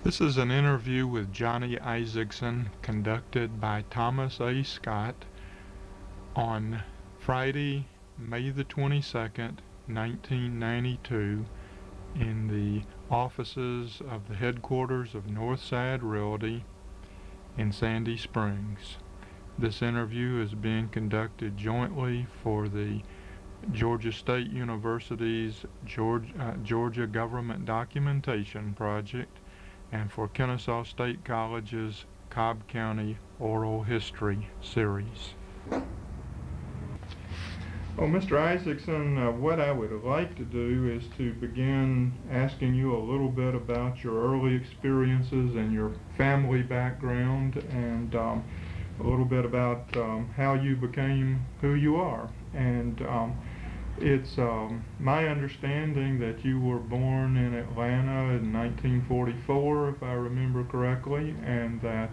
This is an interview with Johnny Isakson conducted by Thomas A. Scott on Friday, May the 22nd, 1992 in the offices of the headquarters of Northside Realty in Sandy Springs. This interview is being conducted jointly for the Georgia State University's Georgia Government Documentation Project and for Kennesaw State College's Cobb County Oral History Series. Well, Mr. Isakson, what I would like to do is to begin asking you a little bit about your early experiences and your family background, and a little bit about how you became who you are. And it's my understanding that you were born in Atlanta in 1944, if I remember correctly, and that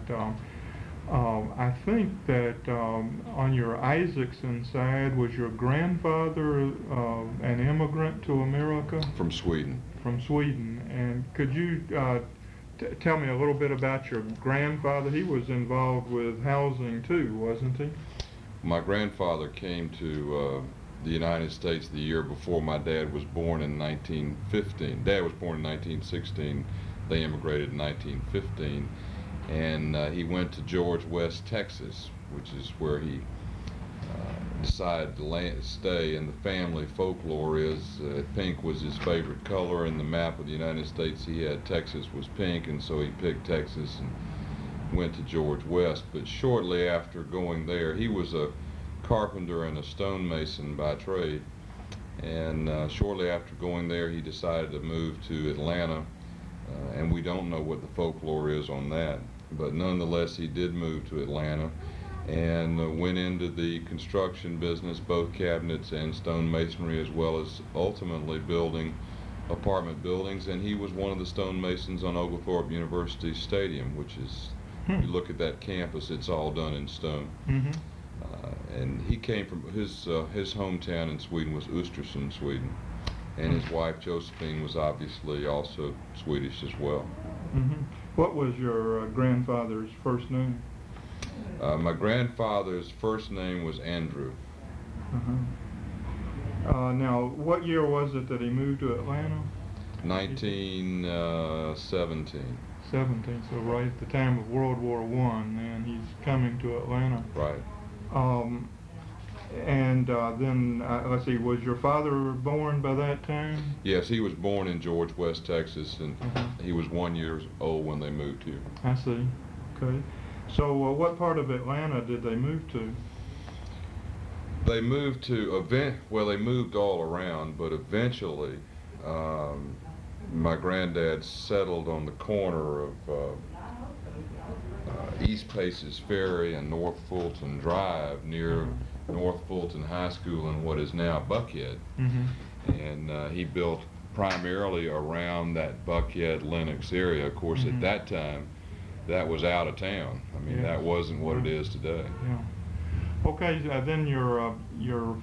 I think that on your Isakson side, was your grandfather an immigrant to America? From Sweden. From Sweden. And could you tell me a little bit about your grandfather? He was involved with housing too, wasn't he? My grandfather came to the United States the year before my dad was born in 1915. Dad was born in 1916. They immigrated in 1915. And he went to George West, Texas, which is where he decided to stay. And the family folklore is pink was his favorite color. In the map of the United States he had Texas was pink, and so he picked Texas and went to George West. But shortly after going there, he was a carpenter and a stonemason by trade. And shortly after going there, he decided to move to Atlanta. And we don't know what the folklore is on that. But nonetheless, he did move to Atlanta and went into the construction business, both cabinets and stonemasonry, as well as ultimately building apartment buildings. And he was one of the stonemasons on Oglethorpe University Stadium, which is, if you look at that campus, it's all done in stone. And he came from his hometown in Sweden was Östersund, Sweden. And his wife Josephine was obviously also Swedish as well. What was your grandfather's first name? My grandfather's first name was Andrew. Now, what year was it that he moved to Atlanta? 1917. 17, so right at the time of World War I, and he's coming to Atlanta. Right. And then, let's see, was your father born by that time? Yes, he was born in George West, Texas, and he was 1 year old when they moved here. I see. Okay. So what part of Atlanta did they move to? They moved to, well, they moved all around, but eventually my granddad settled on the corner of East Paces Ferry and North Fulton Drive near North Fulton High School in what is now Buckhead. And he built primarily around that Buckhead, Lenox area. Of course, at that time, that was out of town. I mean, that wasn't what it is today. Yeah. Okay, then your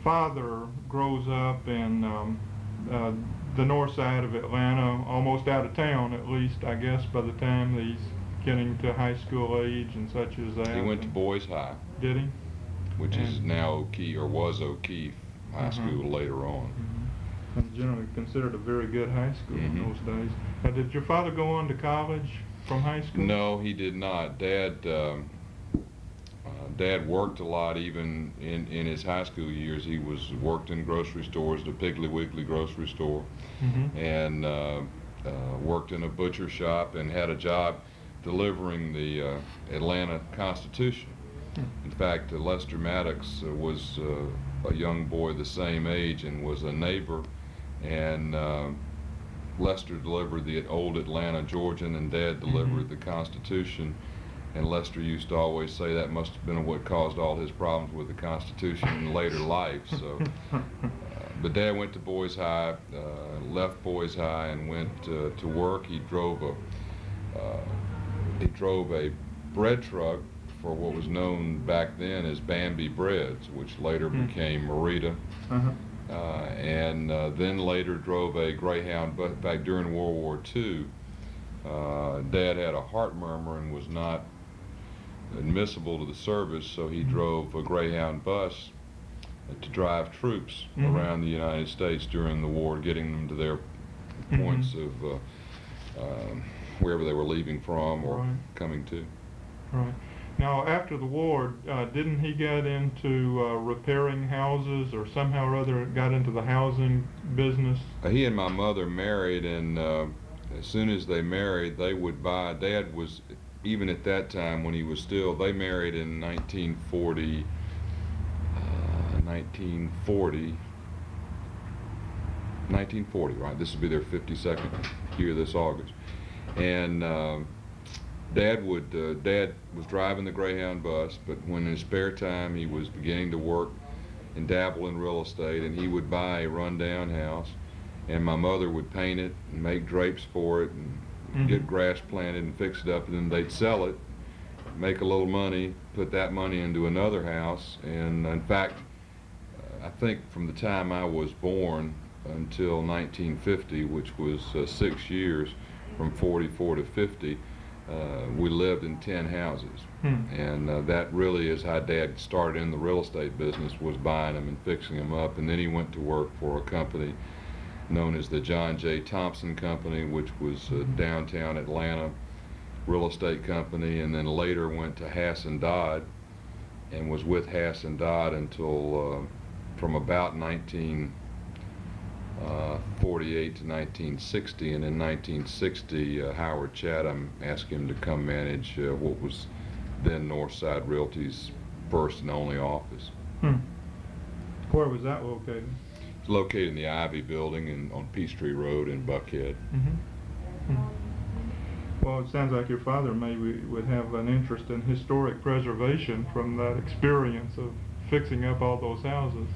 father grows up in the north side of Atlanta, almost out of town at least, I guess, by the time he's getting to high school age and such as that. He went to Boys High. Did he? Which is now O'Keefe, or was O'Keefe High School later on. And generally considered a very good high school in those days. Did your father go on to college from high school? No, he did not. Dad worked a lot even in his high school years. He worked in grocery stores, the Piggly Wiggly grocery store, and worked in a butcher shop and had a job delivering the Atlanta Constitution. In fact, Lester Maddox was a young boy the same age and was a neighbor, and Lester delivered the old Atlanta Georgian and Dad delivered the Constitution. And Lester used to always say that must have been what caused all his problems with the Constitution in later life. So, but Dad went to Boys High, left Boys High, and went to work. He drove a bread truck for what was known back then as Bambi Breads, which later became Merita. And then later drove a Greyhound, but back during World War II, Dad had a heart murmur and was not admissible to the service, so he drove a Greyhound bus to drive troops around the United States during the war, getting them to their points of wherever they were leaving from or coming to. Right. Now, after the war, didn't he get into repairing houses, or somehow or other got into the housing business? He and my mother married, and as soon as they married, they would buy. Dad was, even at that time when he was still, they married in 1940, 1940, right? This would be their 52nd year this August. And Dad was driving the Greyhound bus, but when in his spare time he was beginning to work and dabble in real estate, and he would buy a rundown house, and my mother would paint it and make drapes for it and get grass planted and fix it up, and then they'd sell it, make a little money, put that money into another house. And in fact, I think from the time I was born until 1950, which was 6 years, from 44 to 50, we lived in 10 houses. And that really is how Dad started in the real estate business, was buying them and fixing them up. And then he went to work for a company known as the John J. Thompson Company, which was a downtown Atlanta real estate company, and then later went to Hass and Dodd and was with Hass and Dodd until from about 1948 to 1960, and in 1960 Howard Chatham asked him to come manage what was then Northside Realty's first and only office. Where was that located? It's located in the Ivy Building on Peachtree Road in Buckhead. Well, it sounds like your father maybe would have an interest in historic preservation from that experience of fixing up all those houses.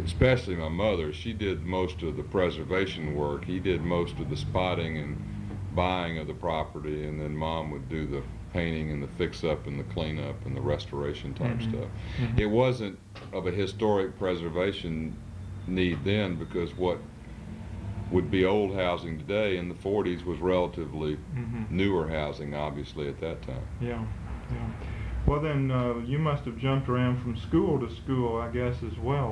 Especially my mother. She did most of the preservation work. He did most of the spotting and buying of the property, and then Mom would do the painting and the fix-up and the cleanup and the restoration type stuff. It wasn't of a historic preservation need then, because what would be old housing today in the 40s was relatively newer housing, obviously, at that time. Yeah. Well, then you must have jumped around from school to school, I guess, as well.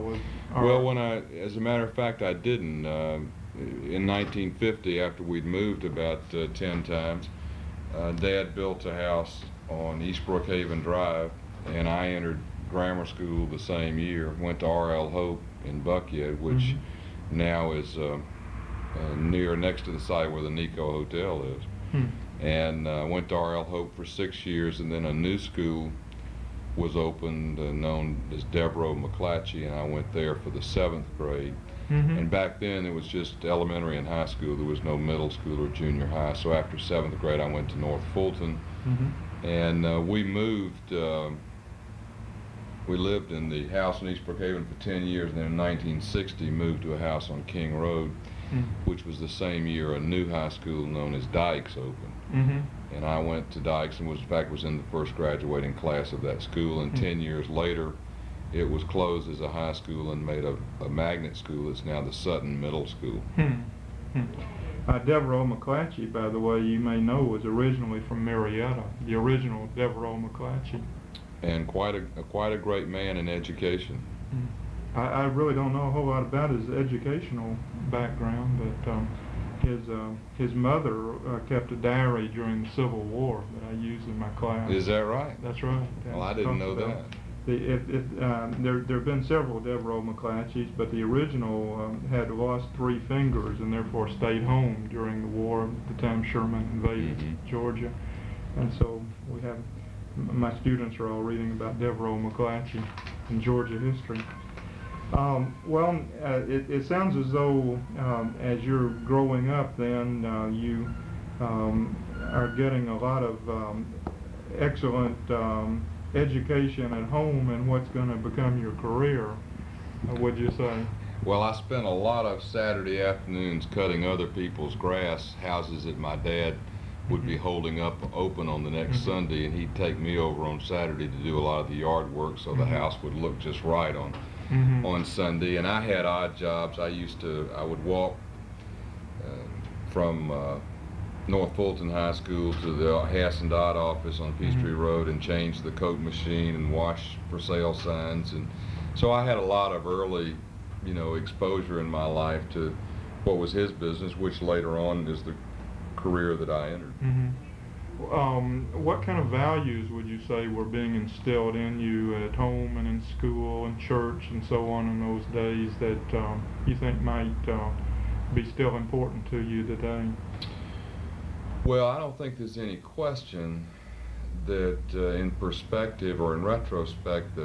Well, as a matter of fact, I didn't. In 1950, after we'd moved about 10 times, Dad built a house on East Brookhaven Drive, and I entered grammar school the same year. Went to R.L. Hope in Buckhead, which now is next to the site where the Nico Hotel is. And went to R.L. Hope for 6 years, and then a new school was opened known as Devereaux McClatchy, and I went there for the 7th grade. And back then it was just elementary and high school. There was no middle school or junior high. So after 7th grade I went to North Fulton, and we moved. We lived in the house in East Brookhaven for 10 years, and then in 1960 moved to a house on King Road, which was the same year a new high school known as Dykes opened. And I went to Dykes and was in the first graduating class of that school, and 10 years later it was closed as a high school and made a magnet school. It's now the Sutton Middle School. Devereaux McClatchy, by the way, you may know, was originally from Marietta, the original Devereaux McClatchy. And quite a great man in education. I really don't know a whole lot about his educational background, but his mother kept a diary during the Civil War that I used in my class. Is that right? That's right. Well, I didn't know that. There have been several Devereaux McClatchys, but the original had lost 3 fingers and therefore stayed home during the war, the time Sherman invaded Georgia. And so my students are all reading about Devereaux McClatchy in Georgia history. It sounds as though as you're growing up then you are getting a lot of excellent education at home and what's going to become your career, would you say? Well, I spent a lot of Saturday afternoons cutting other people's grass, houses that my dad would be holding up open on the next Sunday, and he'd take me over on Saturday to do a lot of the yard work so the house would look just right on Sunday. And I had odd jobs. I would walk from North Fulton High School to the Hass and Dodd office on Peachtree Road and changed the Coke machine and wash for sale signs. And so I had a lot of early, exposure in my life to what was his business, which later on is the career that I entered. What kind of values would you say were being instilled in you at home and in school and church and so on in those days that you think might be still important to you today? Well, I don't think there's any question that in perspective or in retrospect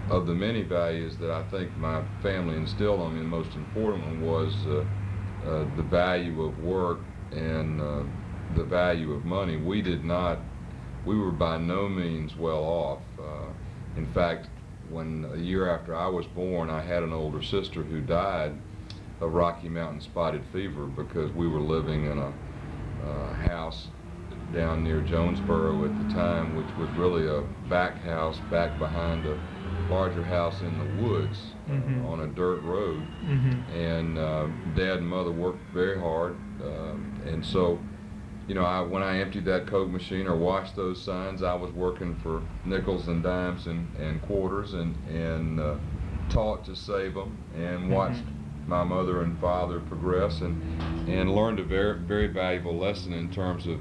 of the many values that I think my family instilled on me, the most important one was the value of work and the value of money. We were by no means well off. In fact, when a year after I was born, I had an older sister who died of Rocky Mountain spotted fever because we were living in a house down near Jonesboro at the time, which was really a back house back behind a larger house in the woods on a dirt road. And Dad and Mother worked very hard, and so when I emptied that Coke machine or washed those signs, I was working for nickels and dimes and quarters, and taught to save them, and watched my mother and father progress, and learned a very, very valuable lesson in terms of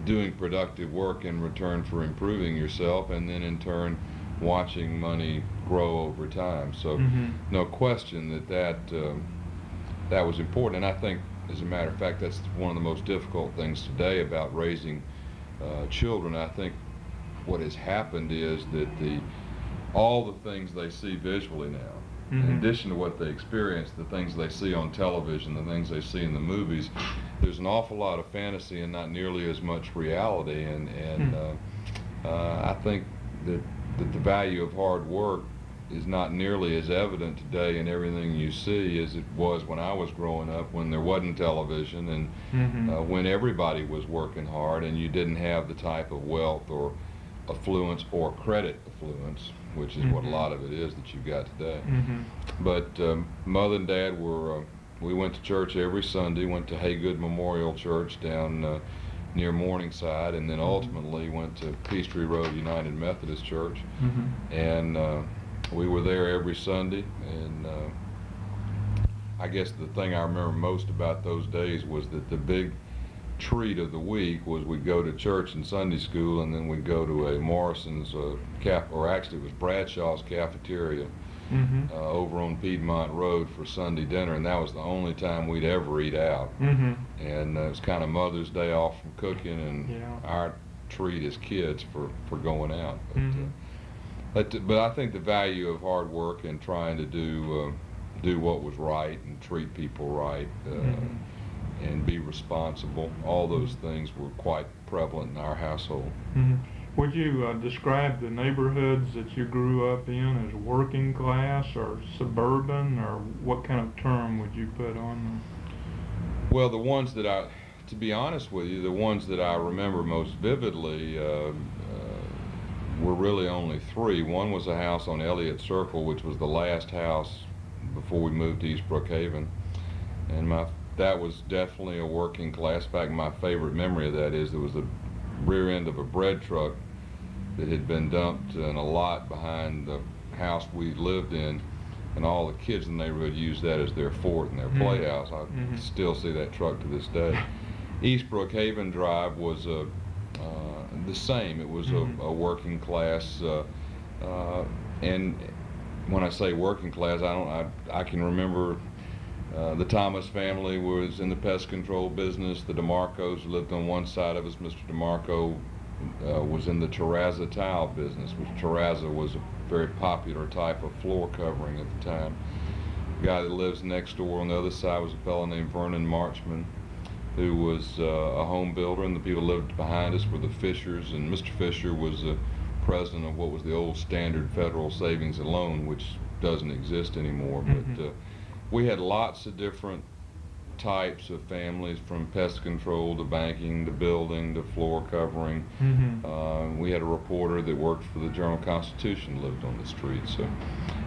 doing productive work in return for improving yourself, and then in turn watching money grow over time. So no question that was important, and I think, as a matter of fact, that's one of the most difficult things today about raising children. I think what has happened is that all the things they see visually now, in addition to what they experience, the things they see on television, the things they see in the movies, there's an awful lot of fantasy and not nearly as much reality. And I think that the value of hard work is not nearly as evident today in everything you see as it was when I was growing up, when there wasn't television, and when everybody was working hard, and you didn't have the type of wealth or affluence or credit affluence, which is what a lot of it is that you've got today. But Mother and Dad we went to church every Sunday, went to Haygood Memorial Church down near Morningside, and then ultimately went to Peachtree Road United Methodist Church. And we were there every Sunday, and I guess the thing I remember most about those days was that the big treat of the week was we'd go to church and Sunday school, and then we'd go to a Morrison's or actually it was Bradshaw's cafeteria over on Piedmont Road for Sunday dinner, and that was the only time we'd ever eat out. And it was kind of Mother's Day off from cooking, and our treat as kids for going out. But I think the value of hard work and trying to do what was right and treat people right and be responsible, all those things were quite prevalent in our household. Would you describe the neighborhoods that you grew up in as working class or suburban, or what kind of term would you put on them? Well, the ones that to be honest with you, the ones that I remember most vividly were really only three. One was a house on Elliott Circle, which was the last house before we moved to East Brookhaven, and that was definitely a working class. In fact, my favorite memory of that is there was the rear end of a bread truck that had been dumped in a lot behind the house we lived in, and all the kids in the neighborhood used that as their fort and their playhouse. I still see that truck to this day. East Brookhaven Drive was the same. It was a working class, and when I say working class, I can remember the Thomas family was in the pest control business. The DeMarcos lived on one side of us. Mr. DeMarco was in the terrazzo tile business, which terrazzo was a very popular type of floor covering at the time. The guy that lives next door on the other side was a fellow named Vernon Marchman, who was a home builder, and the people lived behind us were the Fishers, and Mr. Fisher was the president of what was the old Standard Federal Savings and Loan, which doesn't exist anymore. But we had lots of different types of families, from pest control to banking to building to floor covering. We had a reporter that worked for the Journal-Constitution lived on the street.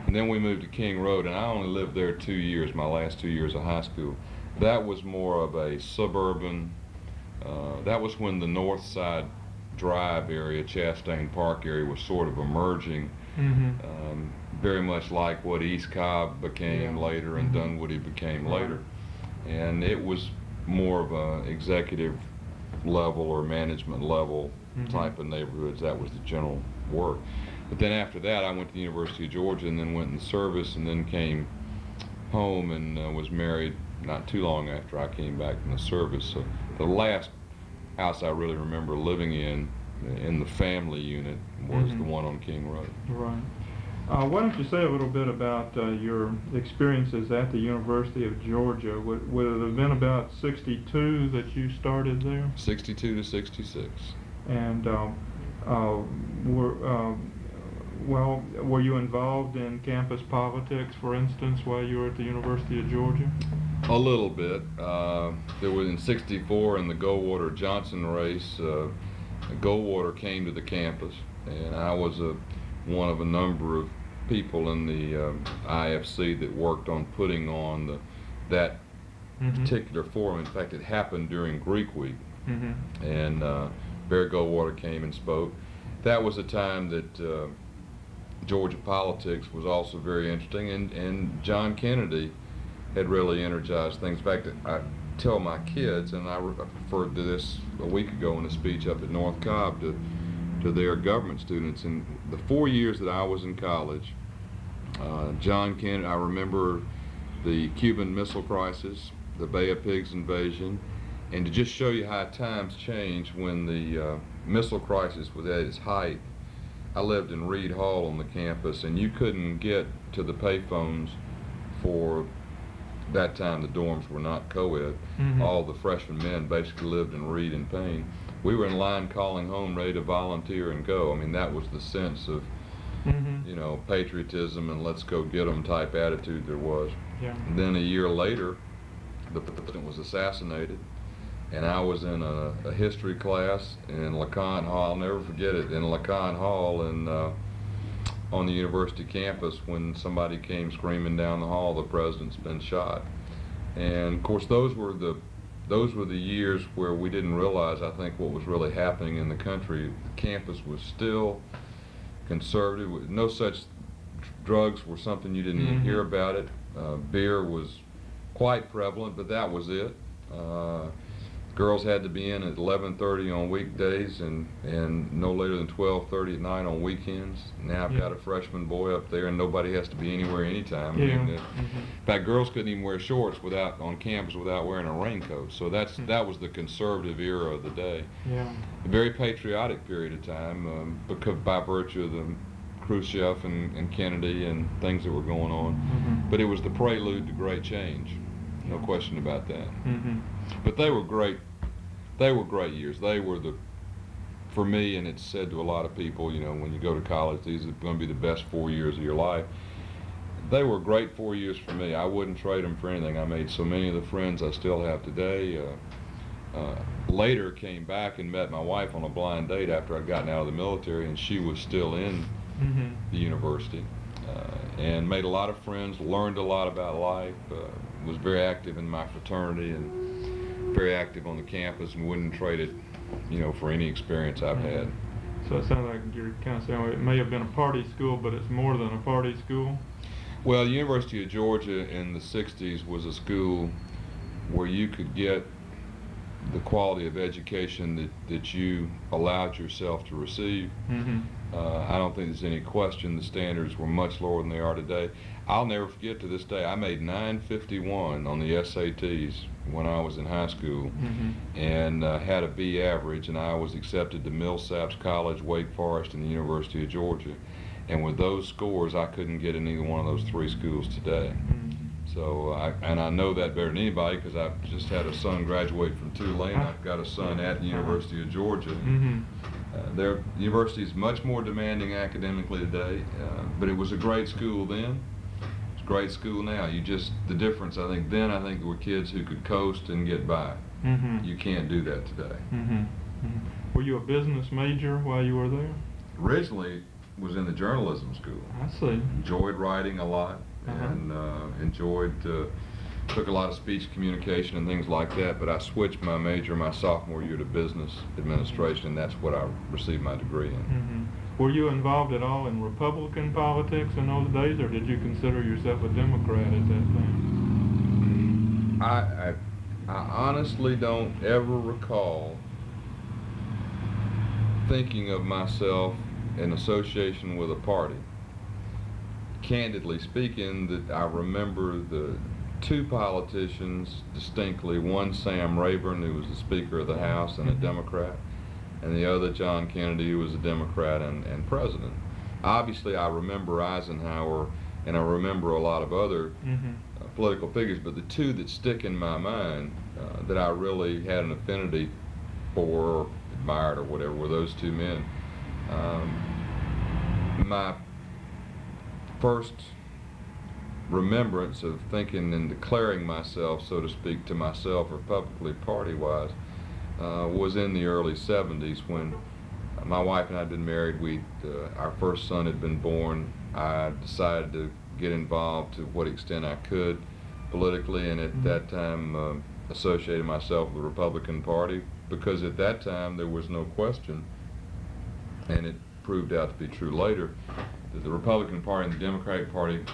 And then we moved to King Road, and I only lived there 2 years, my last 2 years of high school. That was more of a suburban, that was when the North Side Drive area, Chastain Park area, was sort of emerging, very much like what East Cobb became later and Dunwoody became later. And it was more of a executive level or management level type of neighborhoods. That was the general work. But then after that, I went to the University of Georgia and then went in the service and then came home and was married not too long after I came back from the service. So the last house I really remember living in the family unit, was the one on King Road. Right. Why don't you say a little bit about your experiences at the University of Georgia? Would it have been about 62 that you started there? 62 to 66. And were you involved in campus politics, for instance, while you were at the University of Georgia? A little bit. There was in 64 in the Goldwater-Johnson race, Goldwater came to the campus, and I was one of a number of people in the IFC that worked on putting on that particular forum. In fact, it happened during Greek Week, and Barry Goldwater came and spoke. That was a time that Georgia politics was also very interesting, and John Kennedy had really energized things. In fact, I tell my kids, and I referred to this a week ago in a speech up at North Cobb to their government students. In the 4 years that I was in college, John Kennedy, I remember the Cuban Missile Crisis, the Bay of Pigs invasion, and to just show you how times changed, when the missile crisis was at its height, I lived in Reed Hall on the campus, and you couldn't get to the payphones for that time. The dorms were not co-ed. All the freshman men basically lived in Reed and Payne. We were in line calling home, ready to volunteer and go. I mean, that was the sense of, you know, patriotism and let's go get them type attitude there was. And then a year later, the president was assassinated, and I was in a history class in LeConte Hall. I'll never forget it, in LeConte Hall on the university campus, when somebody came screaming down the hall, the president's been shot. And of course, those were the years where we didn't realize, I think, what was really happening in the country. The campus was still conservative. No such drugs were something you didn't even hear about it. Beer was quite prevalent, but that was it. Girls had to be in at 11:30 on weekdays and no later than 12:30 at night on weekends. Now I've got a freshman boy up there, and nobody has to be anywhere anytime. In fact, girls couldn't even wear shorts on campus without wearing a raincoat. So that was the conservative era of the day. A very patriotic period of time, because by virtue of the Khrushchev and Kennedy and things that were going on. But it was the prelude to great change. No question about that. But they were great. They were great years. They were for me, and it's said to a lot of people, you know, when you go to college, these are going to be the best 4 years of your life. They were great 4 years for me. I wouldn't trade them for anything. I made so many of the friends I still have today. Later came back and met my wife on a blind date after I'd gotten out of the military, and she was still in the university, and made a lot of friends, learned a lot about life, was very active in my fraternity and very active on the campus, and wouldn't trade it, you know, for any experience I've had. So it sounds like you're kind of saying it may have been a party school, but it's more than a party school? Well, the University of Georgia in the 60s was a school where you could get the quality of education that you allowed yourself to receive. I don't think there's any question the standards were much lower than they are today. I'll never forget, to this day, I made 951 on the SATs when I was in high school, and had a B average, and I was accepted to Millsaps College, Wake Forest, and the University of Georgia. And with those scores, I couldn't get in either one of those three schools today. So, I know that better than anybody, because I've just had a son graduate from Tulane. I've got a son at the University of Georgia. The university is much more demanding academically today, but it was a great school then. It's a great school now. The difference, I think, then I think there were kids who could coast and get by. You can't do that today. Were you a business major while you were there? Originally, was in the journalism school. I see. Enjoyed writing a lot, and enjoyed took a lot of speech communication and things like that, but I switched my major my sophomore year to business administration, and that's what I received my degree in. Mm-hmm. Were you involved at all in Republican politics in those days, or did you consider yourself a Democrat at that time? I honestly don't ever recall thinking of myself in association with a party. Candidly speaking, that I remember the two politicians distinctly, one Sam Rayburn, who was the Speaker of the House and a Democrat, and the other John Kennedy, who was a Democrat and president. Obviously I remember Eisenhower, and I remember a lot of other political figures, but the two that stick in my mind that I really had an affinity for, admired or whatever, were those two men. My first remembrance of thinking and declaring myself, so to speak, to myself or publicly party-wise was in the early 70s when my wife and I had been married. Our first son had been born. I decided to get involved to what extent I could politically, and at that time associated myself with the Republican Party, because at that time there was no question, and it proved out to be true later, that the Republican Party and the Democratic Party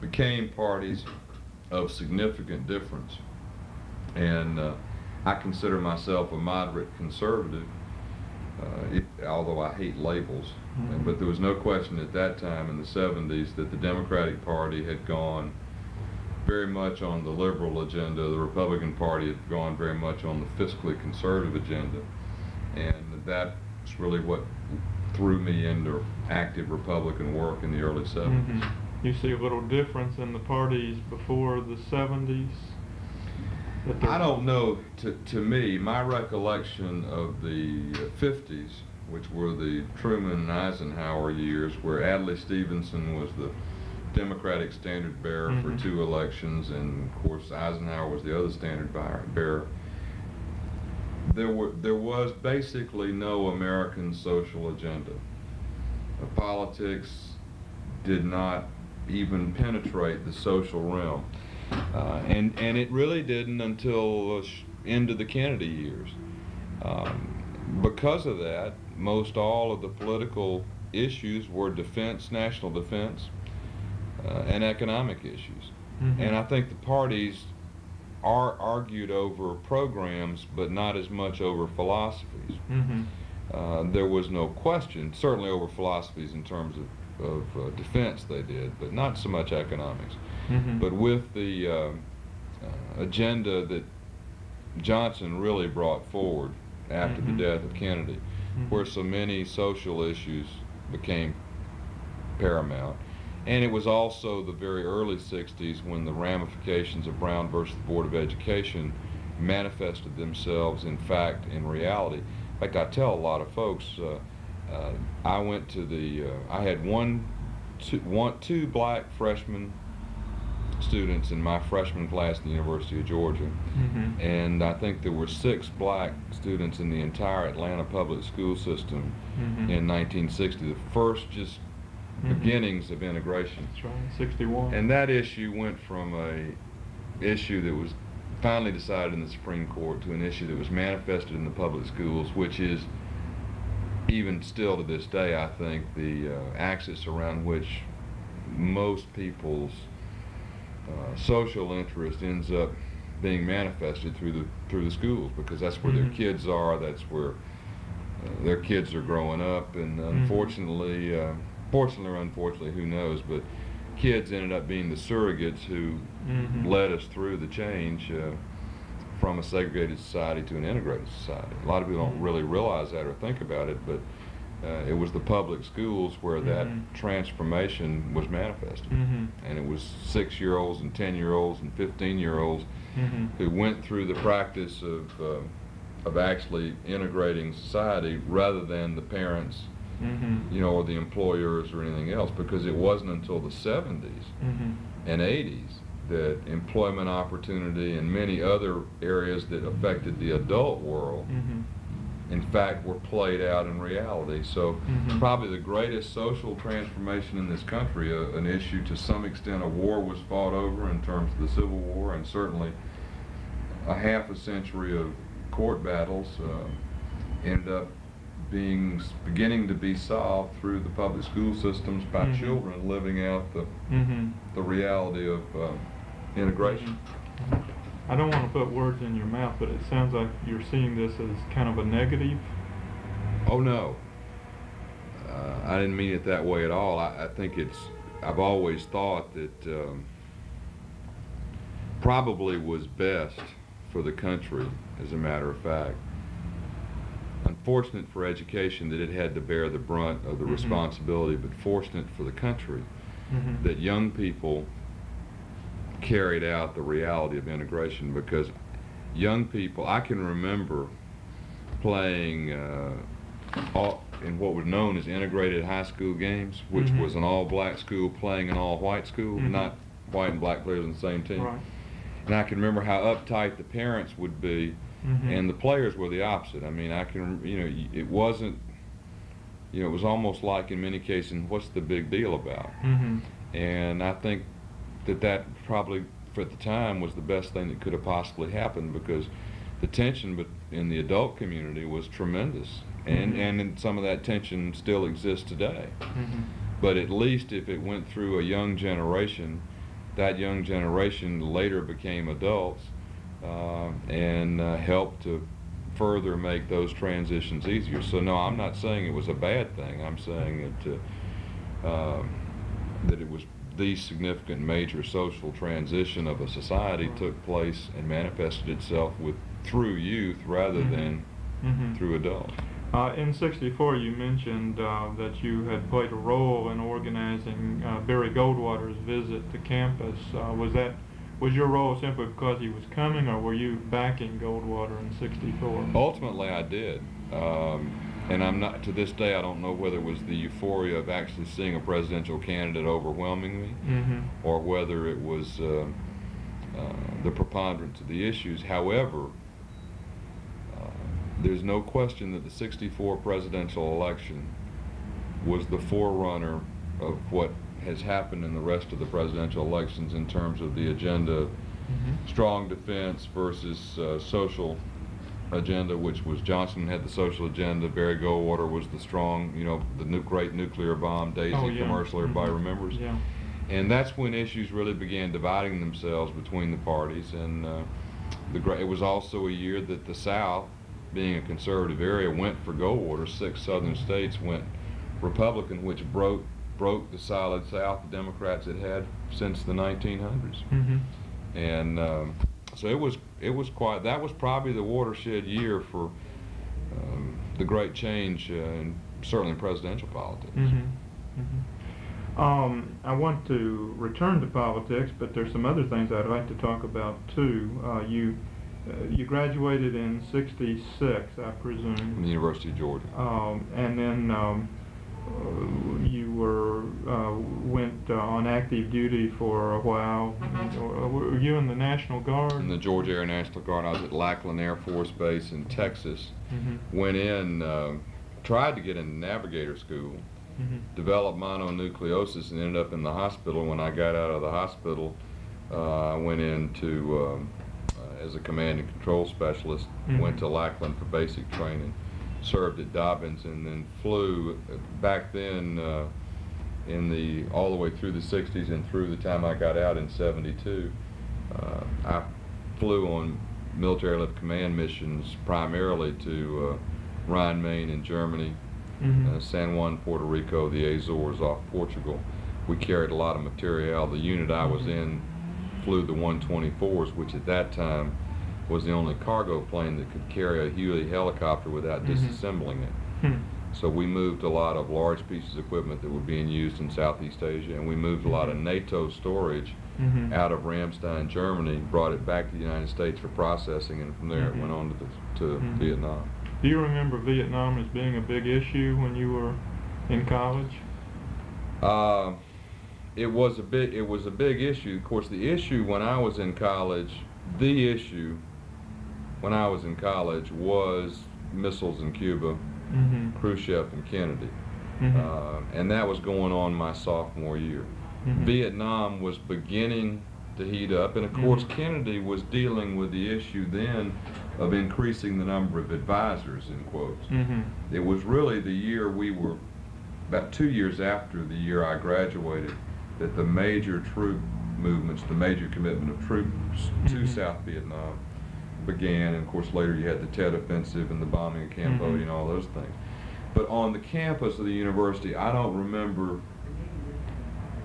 became parties of significant difference. And I consider myself a moderate conservative, although I hate labels. But there was no question at that time in the 70s that the Democratic Party had gone very much on the liberal agenda. The Republican Party had gone very much on the fiscally conservative agenda. And that was really what threw me into active Republican work in the early 70s. You see a little difference in the parties before the 70s? I don't know. To me, my recollection of the 50s, which were the Truman and Eisenhower years, where Adlai Stevenson was the Democratic standard bearer for 2 elections, and of course Eisenhower was the other standard bearer. There was basically no American social agenda. Politics did not even penetrate the social realm, and it really didn't until into the Kennedy years. Because of that, most all of the political issues were defense, national defense, and economic issues. And I think the parties argued over programs, but not as much over philosophies. There was no question, certainly over philosophies in terms of defense they did, but not so much economics. But with the agenda that Johnson really brought forward after the death of Kennedy, where so many social issues became paramount. And it was also the very early 60s when the ramifications of Brown versus the Board of Education manifested themselves, in fact, in reality. In fact, I tell a lot of folks, I went to I had two black freshman students in my freshman class at the University of Georgia, and I think there were 6 black students in the entire Atlanta public school system in 1960, the first just beginnings of integration. That's right, 61. And that issue went from a issue that was finally decided in the Supreme Court to an issue that was manifested in the public schools, which is even still to this day, I think, the axis around which most people's social interest ends up being manifested through the schools, because that's where their kids are, that's where their kids are growing up, and unfortunately, fortunately or unfortunately, who knows, but kids ended up being the surrogates who led us through the change from a segregated society to an integrated society. A lot of people don't really realize that or think about it, but it was the public schools where that transformation was manifested. And it was 6-year-olds and 10-year-olds and 15-year-olds who went through the practice of actually integrating society rather than the parents, you know, or the employers or anything else, because it wasn't until the 70s and 80s that employment opportunity and many other areas that affected the adult world in fact, were played out in reality. So probably the greatest social transformation in this country, an issue to some extent a war was fought over in terms of the Civil War, and certainly a half a century of court battles ended up beginning to be solved through the public school systems by children living out the reality of integration. I don't want to put words in your mouth, but it sounds like you're seeing this as kind of a negative. Oh no, I didn't mean it that way at all. I think I've always thought that probably was best for the country, as a matter of fact. Unfortunate for education that it had to bear the brunt of the responsibility, but fortunate for the country that young people carried out the reality of integration, because young people, I can remember playing in what was known as integrated high school games, which was an all-black school playing an all-white school, not white and black players on the same team. Right. And I can remember how uptight the parents would be, and the players were the opposite. I mean, it wasn't, it was almost like in many cases, what's the big deal about? And I think that probably for the time was the best thing that could have possibly happened, because the tension in the adult community was tremendous, and some of that tension still exists today. But at least if it went through a young generation, that young generation later became adults and helped to further make those transitions easier. So no, I'm not saying it was a bad thing. I'm saying that it was the significant major social transition of a society took place and manifested itself through youth rather than through adults. In '64, you mentioned that you had played a role in organizing Barry Goldwater's visit to campus. Was your role simply because he was coming, or were you backing Goldwater in '64? Ultimately, I did. And I'm not, to this day, I don't know whether it was the euphoria of actually seeing a presidential candidate overwhelming me, or whether it was the preponderance of the issues. However, there's no question that the '64 presidential election was the forerunner of what has happened in the rest of the presidential elections in terms of the agenda, strong defense versus social agenda, which was Johnson had the social agenda, Barry Goldwater was the strong, the great nuclear bomb, Daisy commercial everybody remembers. Yeah. And that's when issues really began dividing themselves between the parties. And it was also a year that the South, being a conservative area, went for Goldwater. 6 southern states went Republican, which broke the solid South the Democrats had had since the 1900s. And so it was quite, that was probably the watershed year for the great change in certainly presidential politics. I want to return to politics, but there's some other things I'd like to talk about too. You graduated in '66, I presume. From the University of Georgia. And then you went on active duty for a while. Were you in the National Guard? In the Georgia Air National Guard. I was at Lackland Air Force Base in Texas. Went in, tried to get into navigator school, developed mononucleosis, and ended up in the hospital. When I got out of the hospital, I went into as a command and control specialist, went to Lackland for basic training, served at Dobbins, and then flew back then all the way through the 60s and through the time I got out in '72. I flew on military lift command missions primarily to Rhine-Main in Germany, San Juan, Puerto Rico, the Azores off Portugal. We carried a lot of material. The unit I was in flew the 124s, which at that time was the only cargo plane that could carry a Huey helicopter without disassembling it. So we moved a lot of large pieces of equipment that were being used in Southeast Asia, and we moved a lot of NATO storage out of Ramstein, Germany, brought it back to the United States for processing, and from there it went on to Vietnam. Do you remember Vietnam as being a big issue when you were in college? It was a big issue. Of course, the issue when I was in college, was missiles in Cuba, Mm-hmm. Khrushchev and Kennedy. Mm-hmm. And that was going on my sophomore year. Mm-hmm. Vietnam was beginning to heat up, and of course Mm-hmm. Kennedy was dealing with the issue then of increasing the number of advisors, in quotes. Mm-hmm. It was really the year we were, about 2 years after the year I graduated, that the major troop movements, the major commitment of troops to Mm-hmm. South Vietnam began. And of course later you had the Tet Offensive and the bombing of Cambodia and all those things. But on the campus of the university, I don't remember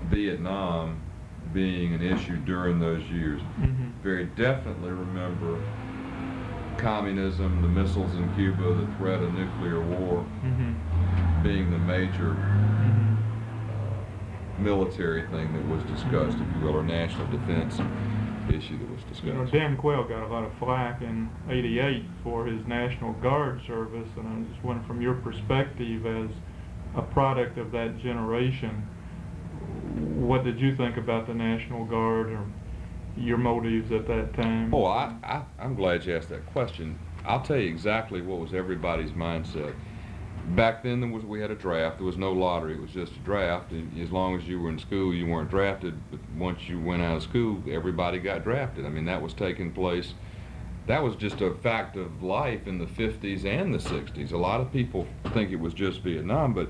Vietnam being an issue during those years. Mm-hmm. Very definitely remember communism, the missiles in Cuba, the threat of nuclear war Mm-hmm. being the major Mm-hmm. military thing that was discussed, if you will, or national defense issue that was You know, discussed. Dan Quayle got a lot of flack in '88 for his National Guard service, and I just wonder, from your perspective as a product of that generation, what did you think about the National Guard, or your motives at that time? Oh, I'm glad you asked that question. I'll tell you exactly what was everybody's mindset. Back then, we had a draft. There was no lottery. It was just a draft. And as long as you were in school, you weren't drafted. But once you went out of school, everybody got drafted. I mean, that was taking place. That was just a fact of life in the 50s and the 60s. A lot of people think it was just Vietnam, but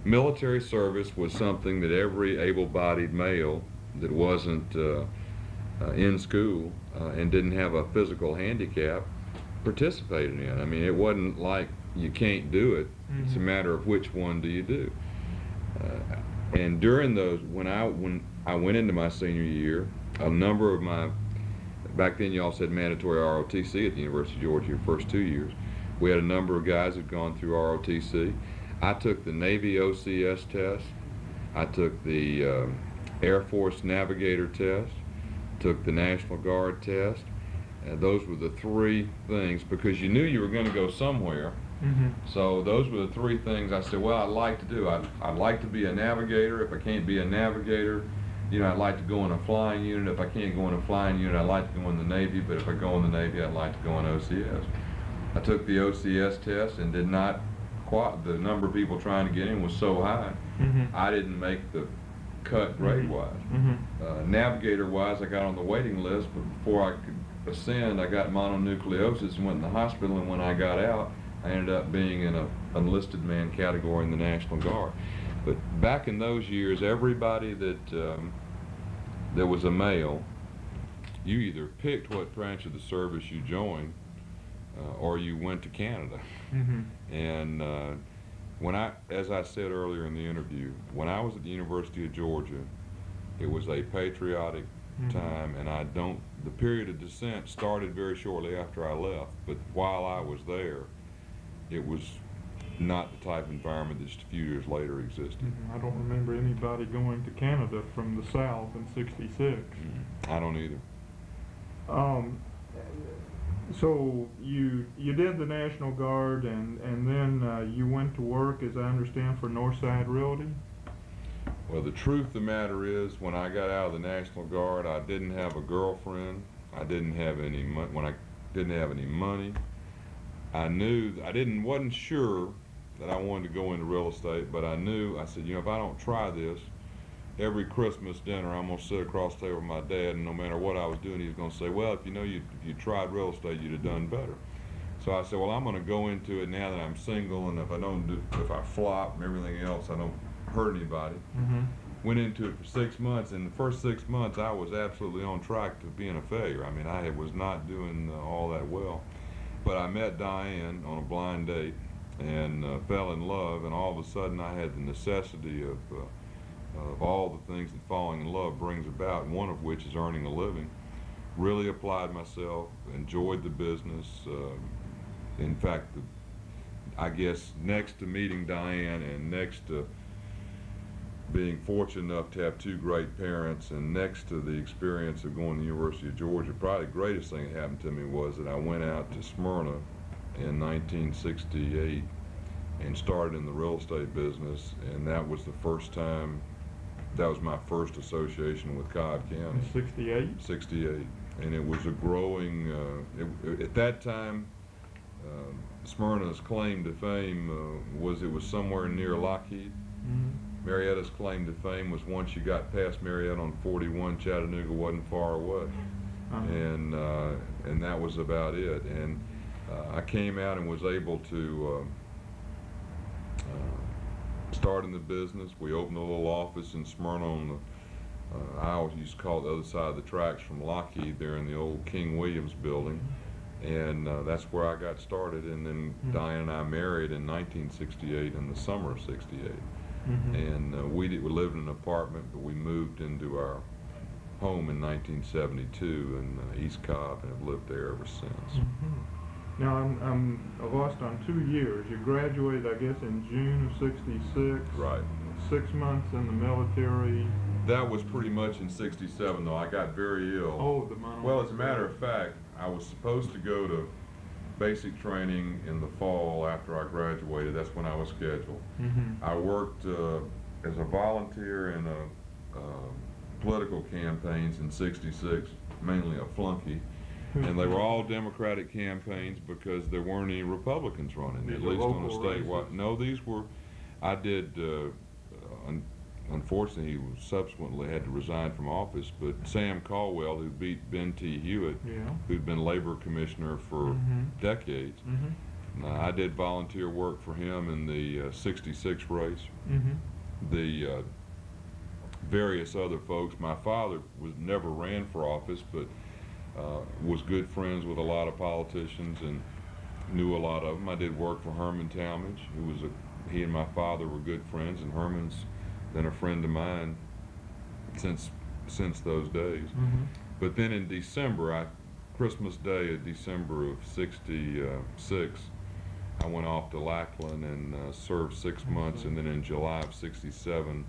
military service was something that every able-bodied male that wasn't in school and didn't have a physical handicap participated in. I mean, it wasn't like you can't do it. Mm-hmm. It's a matter of which one do you do. And during those, when I went into my senior year, a number of my, back then y'all said mandatory ROTC at the University of Georgia your first 2 years. We had a number of guys that had gone through ROTC. I took the Navy OCS test. I took the Air Force Navigator test. Took the National Guard test. Those were the three things, because you knew you were going to go somewhere. Mm-hmm. So those were the three things I said, well, I'd like to do. I'd like to be a navigator. If I can't be a navigator, you know, I'd like to go in a flying unit. If I can't go in a flying unit, I'd like to go in the Navy. But if I go in the Navy, I'd like to go in OCS. I took the OCS test and did not the number of people trying to get in was so high, Mm-hmm. I didn't make the cut grade-wise. Mm-hmm. Navigator-wise, I got on the waiting list, but before I could ascend, I got mononucleosis and went in the hospital, and when I got out, I ended up being in a enlisted man category in the National Guard. But back in those years, everybody that there was a male, you either picked what branch of the service you joined, or you went to Canada. Mm-hmm. And as I said earlier in the interview, when I was at the University of Georgia, it was a patriotic time, and the period of descent started very shortly after I left, but while I was there, it was not the type of environment that just a few years later existed. Mm-hmm. I don't remember anybody going to Canada from the South in '66. I don't either. So you did the National Guard, and then you went to work, as I understand, for Northside Realty? Well, the truth of the matter is, when I got out of the National Guard, I didn't have a girlfriend. I didn't have any money. When I didn't have any money, wasn't sure that I wanted to go into real estate, but I said, you know, if I don't try this, every Christmas dinner I'm going to sit across the table with my dad, and no matter what I was doing, he was going to say, well, if you tried real estate, you'd have done better. So I said, well, I'm going to go into it now that I'm single, and if I flop and everything else, I don't hurt anybody. Mm-hmm. Went into it for 6 months, and the first 6 months I was absolutely on track to being a failure. I mean, I was not doing all that well. But I met Diane on a blind date and fell in love, and all of a sudden I had the necessity of all the things that falling in love brings about, one of which is earning a living. Really applied myself, enjoyed the business. In fact, I guess next to meeting Diane and next to being fortunate enough to have two great parents, and next to the experience of going to the University of Georgia, probably the greatest thing that happened to me was that I went out to Smyrna in 1968 and started in the real estate business, and that was my first association with Cobb County. 68? 68. And it was a growing, at that time, Smyrna's claim to fame was it was somewhere near Lockheed. Marietta's claim to fame was once you got past Marietta on 41, Chattanooga wasn't far away. And that was about it. And I came out and was able to start in the business. We opened a little office in Smyrna on the I always used to call it the other side of the tracks from Lockheed, there in the old King Williams building. And that's where I got started. And then Diane and I married in 1968, in the summer of '68. And we lived in an apartment, but we moved into our home in 1972 in East Cobb, and have lived there ever since. Now I'm lost on 2 years. You graduated, I guess, in June of '66. Right. 6 months in the military. That was pretty much in '67, though. I got very ill. Oh, the mono. Well, as a matter of fact, I was supposed to go to basic training in the fall after I graduated. That's when I was scheduled. I worked as a volunteer in political campaigns in '66, mainly a flunky. And they were all Democratic campaigns because there weren't any Republicans running, at least on a statewide. No, these were, I did, unfortunately, he subsequently had to resign from office, but Sam Caldwell, who beat Ben T. Hewitt, who'd been labor commissioner for decades, I did volunteer work for him in the '66 race. The various other folks, my father never ran for office, but was good friends with a lot of politicians and knew a lot of them. I did work for Herman Talmadge, he and my father were good friends, and Herman's been a friend of mine since those days. But then in December, Christmas Day of December of '66, I went off to Lackland and served 6 months, and then in July of '67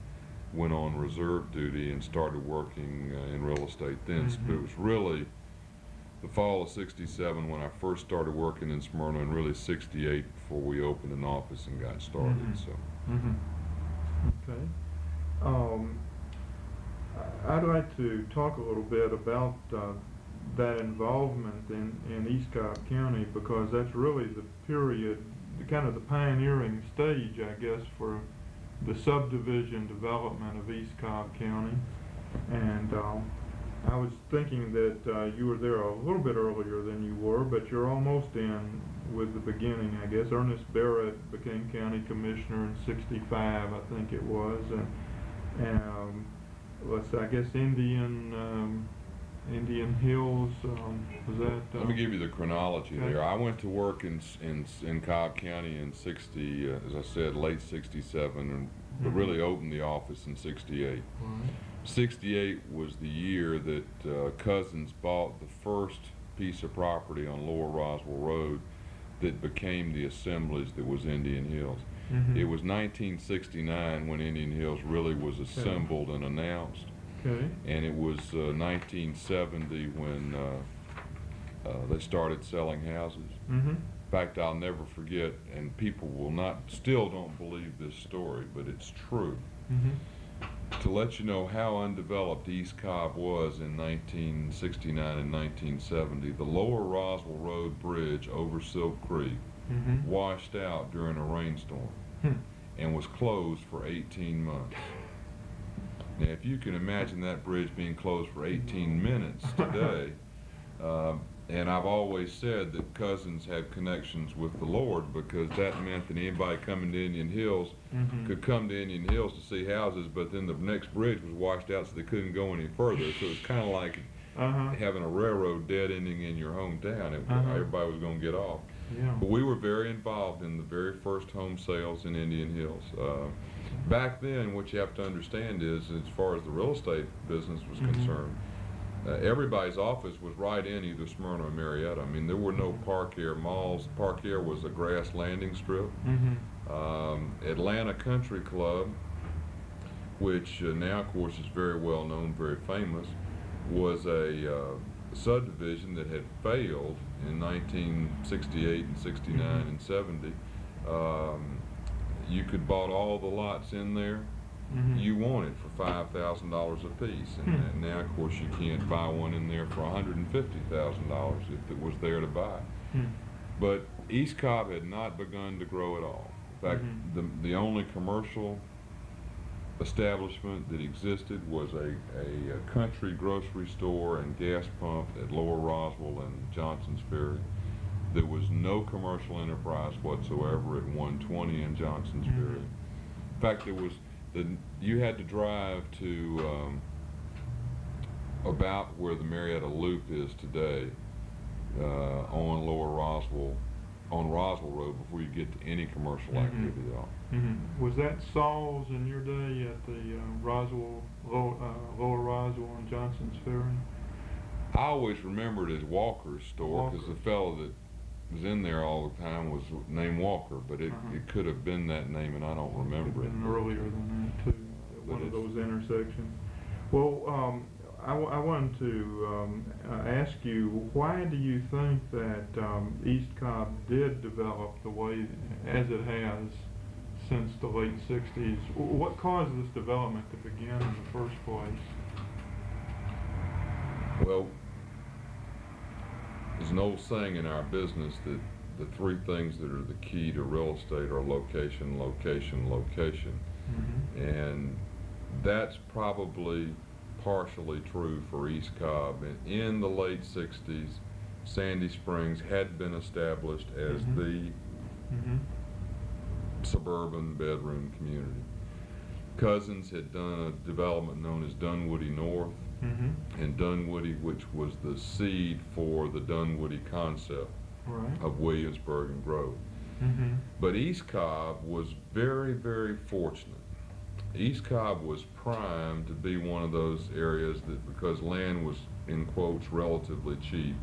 went on reserve duty and started working in real estate then. But it was really the fall of '67 when I first started working in Smyrna, and really '68 before we opened an office and got started. So. Okay. I'd like to talk a little bit about that involvement in East Cobb County, because that's really the period, kind of the pioneering stage, I guess, for the subdivision development of East Cobb County. And I was thinking that you were there a little bit earlier than you were, but you're almost in with the beginning, I guess. Ernest Barrett became county commissioner in '65, I think it was, and let's see, I guess Indian Hills, was that? Let me give you the chronology there. I went to work in Cobb County in '60, as I said, late '67, and but really opened the office in '68. '68 was the year that Cousins bought the first piece of property on Lower Roswell Road that became the assemblies that was Indian Hills. It was 1969 when Indian Hills really was assembled and announced. And it was 1970 when they started selling houses. In fact, I'll never forget, and people still don't believe this story, but it's true. To let you know how undeveloped East Cobb was in 1969 and 1970, the Lower Roswell Road Bridge over Silk Creek washed out during a rainstorm and was closed for 18 months. Now, if you can imagine that bridge being closed for 18 minutes today, and I've always said that Cousins had connections with the Lord, because that meant that anybody coming to Indian Hills could come to Indian Hills to see houses, but then the next bridge was washed out, so they couldn't go any further. So it's kind of like having a railroad dead ending in your hometown. Everybody was going to get off. But we were very involved in the very first home sales in Indian Hills. Back then, what you have to understand is, as far as the real estate business was concerned, everybody's office was right in either Smyrna or Marietta. I mean, there were no Park Air malls. Park Air was a grass landing strip. Atlanta Country Club, which now, of course, is very well known, very famous, was a subdivision that had failed in 1968 and 69 and 70. You could bought all the lots in there you wanted for $5,000 a piece, and now, of course, you can't buy one in there for $150,000 if it was there to buy. But East Cobb had not begun to grow at all. In fact, the only commercial establishment that existed was a country grocery store and gas pump at Lower Roswell and Johnson's Ferry. There was no commercial enterprise whatsoever at 120 in Johnson's Ferry. In fact, you had to drive to about where the Marietta Loop is today on Lower Roswell, on Roswell Road, before you get to any commercial activity at all. Was that Saul's in your day at the Lower Roswell and Johnson's Ferry? I always remembered it as Walker's store because the fellow that was in there all the time was named Walker, but it could have been that name, and I don't remember it. Earlier than that too, at one of those intersections. Well, I wanted to ask you, why do you think that East Cobb did develop the way as it has since the late 60s? What caused this development to begin in the first place? Well, there's an old saying in our business that the three things that are the key to real estate are location, location, location. And that's probably partially true for East Cobb. In the late 60s, Sandy Springs had been established as the suburban bedroom community. Cousins had done a development known as Dunwoody North, and Dunwoody, which was the seed for the Dunwoody concept of Williamsburg and Grove. But East Cobb was very, very fortunate. East Cobb was primed to be one of those areas that, because land was, in quotes, relatively cheap,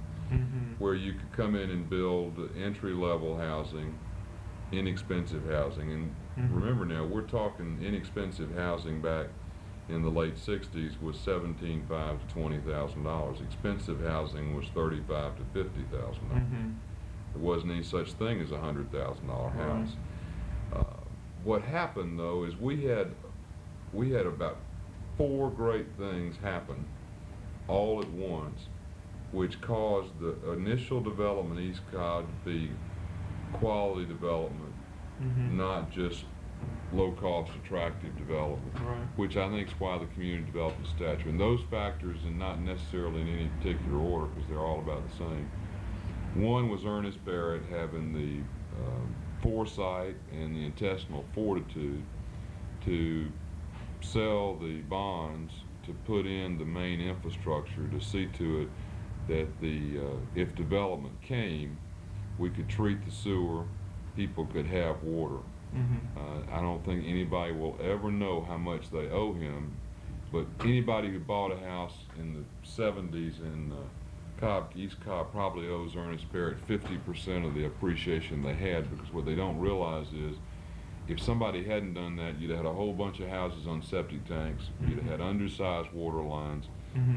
where you could come in and build entry-level housing, inexpensive housing. And remember now, we're talking inexpensive housing back in the late 60s was $17,500 to $20,000. Expensive housing was $35,000 to $50,000. There wasn't any such thing as a $100,000 house. What happened though is we had about 4 great things happen all at once, which caused the initial development of East Cobb to be quality development, not just low-cost, attractive development, which I think is why the community developed its stature. And those factors, and not necessarily in any particular order, because they're all about the same. One was Ernest Barrett having the foresight and the intestinal fortitude to sell the bonds to put in the main infrastructure to see to it that if development came, we could treat the sewer, people could have water. I don't think anybody will ever know how much they owe him, but anybody who bought a house in the 70s in East Cobb probably owes Ernest Barrett 50% of the appreciation they had, because what they don't realize is if somebody hadn't done that, you'd have had a whole bunch of houses on septic tanks, you'd have had undersized water lines,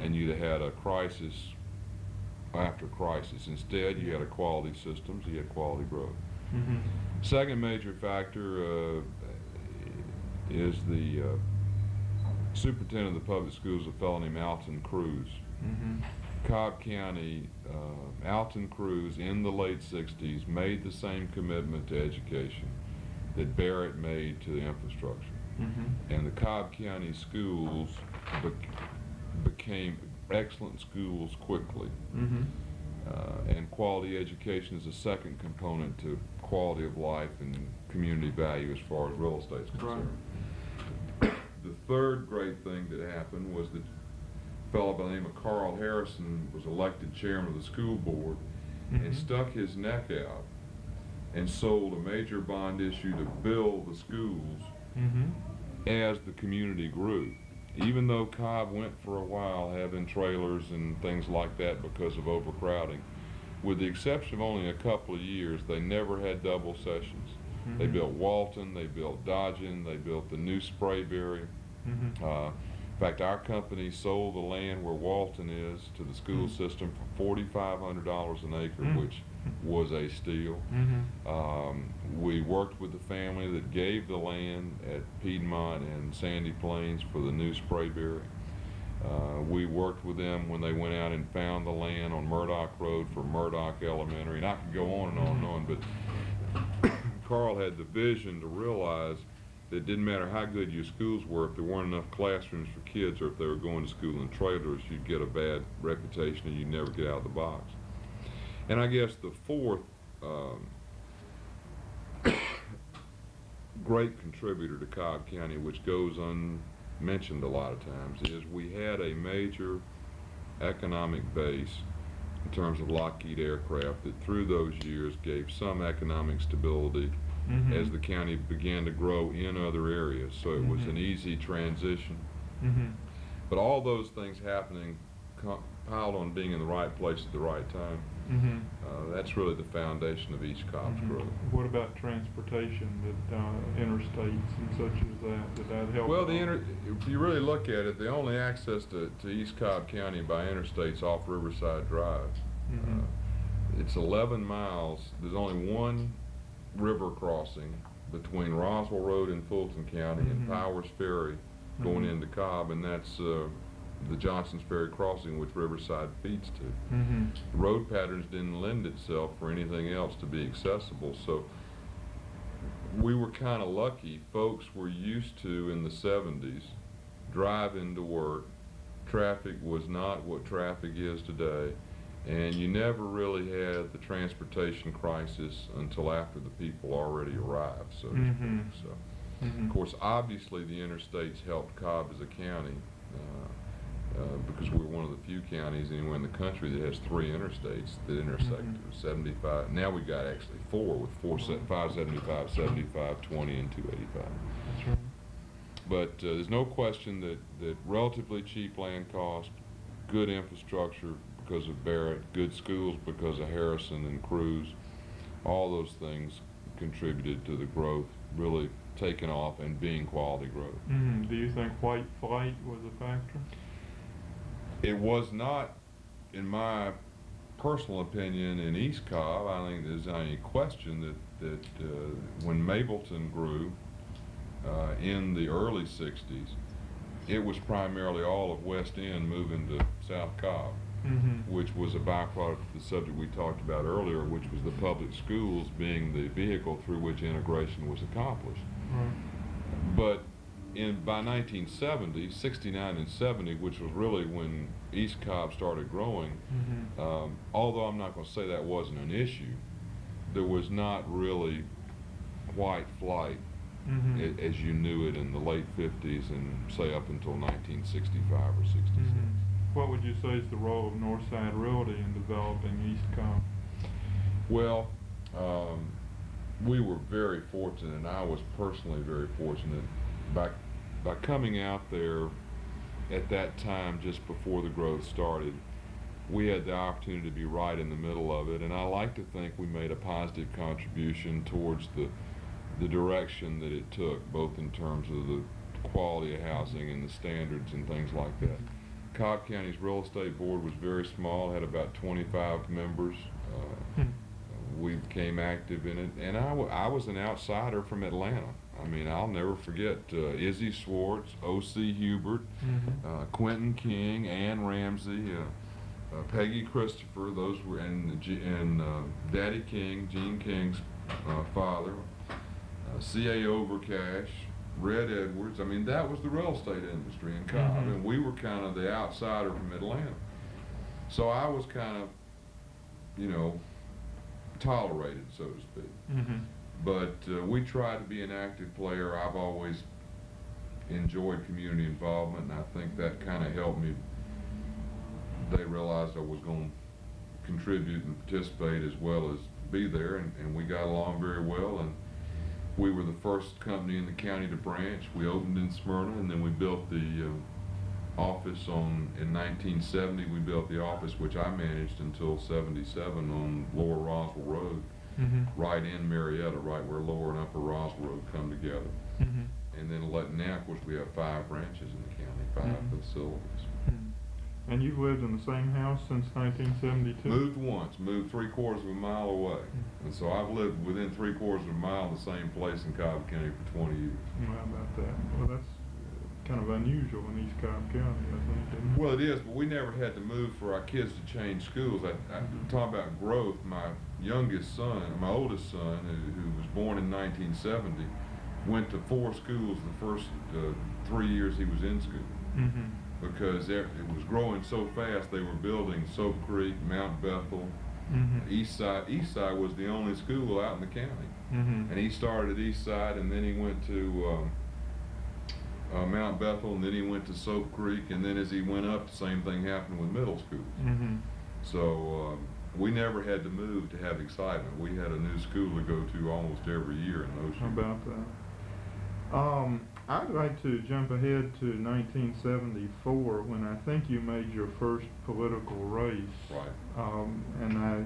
and you'd have had a crisis after crisis. Instead, you had a quality system, so you had quality growth. Second major factor is the superintendent of the public schools, a fellow named Alton Cruz. Cobb County, Alton Cruz in the late 60s made the same commitment to education that Barrett made to the infrastructure. And the Cobb County schools became excellent schools quickly. And quality education is a second component to quality of life and community value as far as real estate is concerned. The third great thing that happened was that a fellow by the name of Carl Harrison was elected chairman of the school board and stuck his neck out and sold a major bond issue to build the schools as the community grew. Even though Cobb went for a while having trailers and things like that because of overcrowding, with the exception of only a couple of years, they never had double sessions. They built Walton, they built Dodgen, they built the new Sprayberry. In fact, our company sold the land where Walton is to the school system for $4,500 an acre, which was a steal. We worked with the family that gave the land at Piedmont and Sandy Plains for the new Sprayberry. We worked with them when they went out and found the land on Murdoch Road for Murdoch Elementary, and I could go on and on and on, but Carl had the vision to realize that it didn't matter how good your schools were, if there weren't enough classrooms for kids, or if they were going to school in trailers, you'd get a bad reputation and you'd never get out of the box. And I guess the fourth great contributor to Cobb County, which goes unmentioned a lot of times, is we had a major economic base in terms of Lockheed Aircraft that through those years gave some economic stability as the county began to grow in other areas. So it was an easy transition. But all those things happening piled on being in the right place at the right time. That's really the foundation of East Cobb's growth. What about transportation, that interstates and such as that? Did that help? Well, if you really look at it, the only access to East Cobb County by interstates off Riverside Drive. It's 11 miles. There's only one river crossing between Roswell Road in Fulton County and Powers Ferry going into Cobb, and that's the Johnson's Ferry crossing, which Riverside feeds to. The road patterns didn't lend itself for anything else to be accessible, so we were kind of lucky. Folks were used to, in the 70s, driving to work. Traffic was not what traffic is today, and you never really had the transportation crisis until after the people already arrived, so to speak. So, of course, obviously the interstates helped Cobb as a county, because we're one of the few counties anywhere in the country that has 3 interstates that intersect 75. Now we got actually 4 with 575, 75, 20, and 285. That's right. But there's no question that relatively cheap land cost, good infrastructure because of Barrett, good schools because of Harrison and Cruz, all those things contributed to the growth really taking off and being quality growth. Do you think white flight was a factor? It was not, in my personal opinion, in East Cobb. I don't think there's any question that when Mableton grew in the early 60s, it was primarily all of West End moving to South Cobb, which was a byproduct of the subject we talked about earlier, which was the public schools being the vehicle through which integration was accomplished. But by 1970, 69 and 70, which was really when East Cobb started growing, although I'm not going to say that wasn't an issue, there was not really white flight as you knew it in the late 50s and say up until 1965 or 66. What would you say is the role of Northside Realty in developing East Cobb? Well, we were very fortunate, and I was personally very fortunate by coming out there at that time just before the growth started. We had the opportunity to be right in the middle of it, and I like to think we made a positive contribution towards the direction that it took, both in terms of the quality of housing and the standards and things like that. Cobb County's real estate board was very small, had about 25 members. We became active in it, and I was an outsider from Atlanta. I mean, I'll never forget Izzy Swartz, O.C. Hubert, Quentin King, Ann Ramsey, Peggy Christopher. Those were and Daddy King, Gene King's father, C.A. Overcash, Red Edwards. I mean, that was the real estate industry in Cobb, and we were kind of the outsider from Atlanta. So I was kind of, you know, tolerated, so to speak. But we tried to be an active player. I've always enjoyed community involvement, and I think that kind of helped me. They realized I was going to contribute and participate as well as be there, and we got along very well. And we were the first company in the county to branch. We opened in Smyrna, and then we built the office in 1970. We built the office, which I managed until 77 on Lower Roswell Road, right in Marietta, right where Lower and Upper Roswell Road come together. And then now, of course, we have 5 branches in the county, 5 facilities. And you've lived in the same house since 1972? Moved once, moved 3/4 of a mile away. And so I've lived within 3/4 of a mile of the same place in Cobb County for 20 years. How about that? Well, that's kind of unusual in East Cobb County, I think, isn't it? Well, it is, but we never had to move for our kids to change schools. Talk about growth. My youngest son, my oldest son, who was born in 1970, went to 4 schools the first 3 years he was in school. Because it was growing so fast. They were building Soap Creek, Mount Bethel, East Side. East Side was the only school out in the county, and he started at East Side, and then he went to Mount Bethel, and then he went to Soap Creek, and then as he went up, the same thing happened with middle schools. So we never had to move to have excitement. We had a new school to go to almost every year in those years. How about that? I'd like to jump ahead to 1974 when I think you made your first political race. Right. And I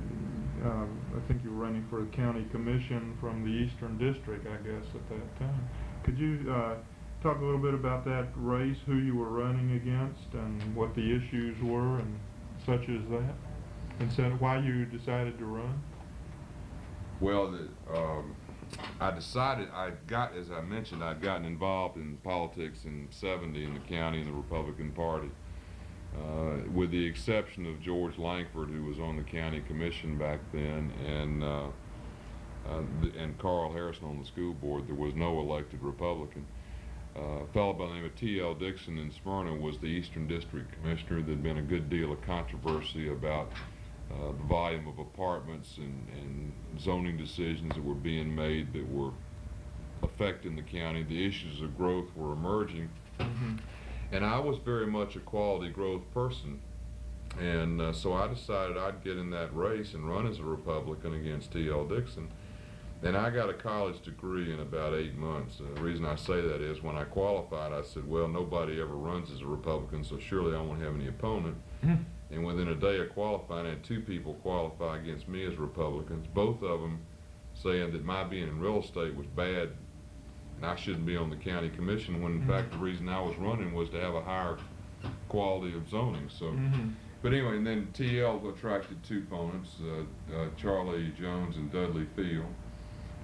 think you were running for a county commission from the Eastern District, I guess, at that time. Could you talk a little bit about that race, who you were running against, and what the issues were, and such as that, and why you decided to run? Well, I decided as I mentioned, I'd gotten involved in politics in '70 in the county in the Republican Party, with the exception of George Langford, who was on the county commission back then, and Carl Harrison on the school board. There was no elected Republican. A fellow by the name of T.L. Dixon in Smyrna was the Eastern District Commissioner. There'd been a good deal of controversy about the volume of apartments and zoning decisions that were being made that were affecting the county. The issues of growth were emerging, and I was very much a quality growth person, and so I decided I'd get in that race and run as a Republican against T.L. Dixon. And I got a college degree in about 8 months. The reason I say that is when I qualified, I said, well, nobody ever runs as a Republican, so surely I won't have any opponent. And within a day of qualifying, I had 2 people qualify against me as Republicans, both of them saying that my being in real estate was bad and I shouldn't be on the county commission, when in fact the reason I was running was to have a higher quality of zoning. So, but anyway, and then TL attracted 2 opponents, Charlie Jones and Dudley Field.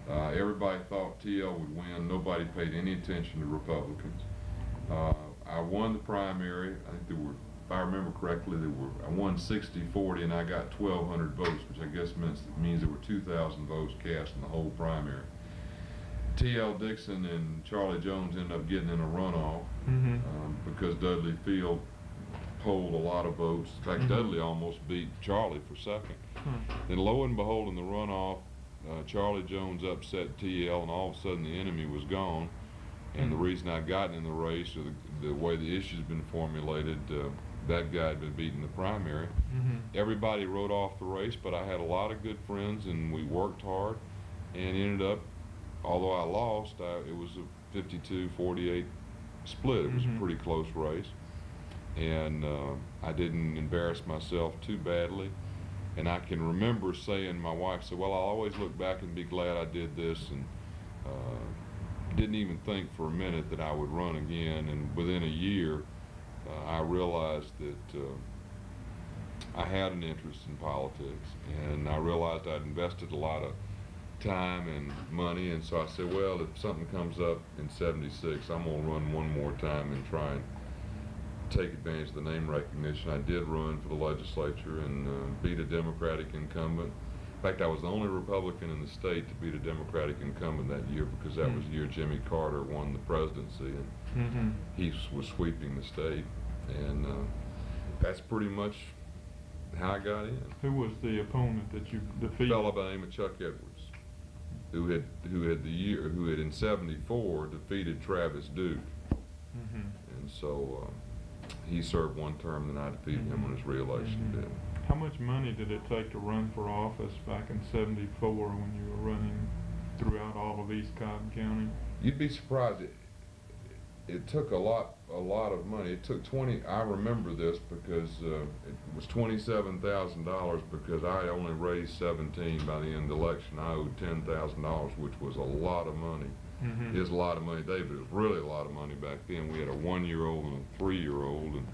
Everybody thought TL would win. Nobody paid any attention to Republicans. I won the primary. I think there were, if I remember correctly, I won 60-40, and I got 1,200 votes, which I guess means there were 2,000 votes cast in the whole primary. T.L. Dixon and Charlie Jones ended up getting in a runoff because Dudley Field polled a lot of votes. In fact, Dudley almost beat Charlie for second. Then lo and behold, in the runoff, Charlie Jones upset T.L., and all of a sudden the enemy was gone. And the reason I'd gotten in the race, or the way the issue's been formulated, that guy had been beaten the primary. Everybody wrote off the race, but I had a lot of good friends, and we worked hard, and ended up, although I lost, it was a 52-48 split. It was a pretty close race, and I didn't embarrass myself too badly. And I can remember saying, my wife said, well, I'll always look back and be glad I did this, and didn't even think for a minute that I would run again. And within a year, I realized that I had an interest in politics, and I realized I'd invested a lot of time and money, and so I said, well, if something comes up in '76, I'm going to run one more time and try and take advantage of the name recognition. I did run for the legislature and beat a Democratic incumbent. In fact, I was the only Republican in the state to beat a Democratic incumbent that year, because that was the year Jimmy Carter won the presidency, and he was sweeping the state. And that's pretty much how I got in. Who was the opponent that you defeated? A fellow by the name of Chuck Edwards, who had in '74 defeated Travis Duke. And so he served one term, then I defeated him on his re-election bid. How much money did it take to run for office back in '74 when you were running throughout all of East Cobb County? You'd be surprised. It took a lot of money. It took I remember this because it was $27,000, because I only raised 17 by the end of the election. I owed $10,000, which was a lot of money. It is a lot of money, David. It was really a lot of money back then. We had a 1-year-old and a 3-year-old, and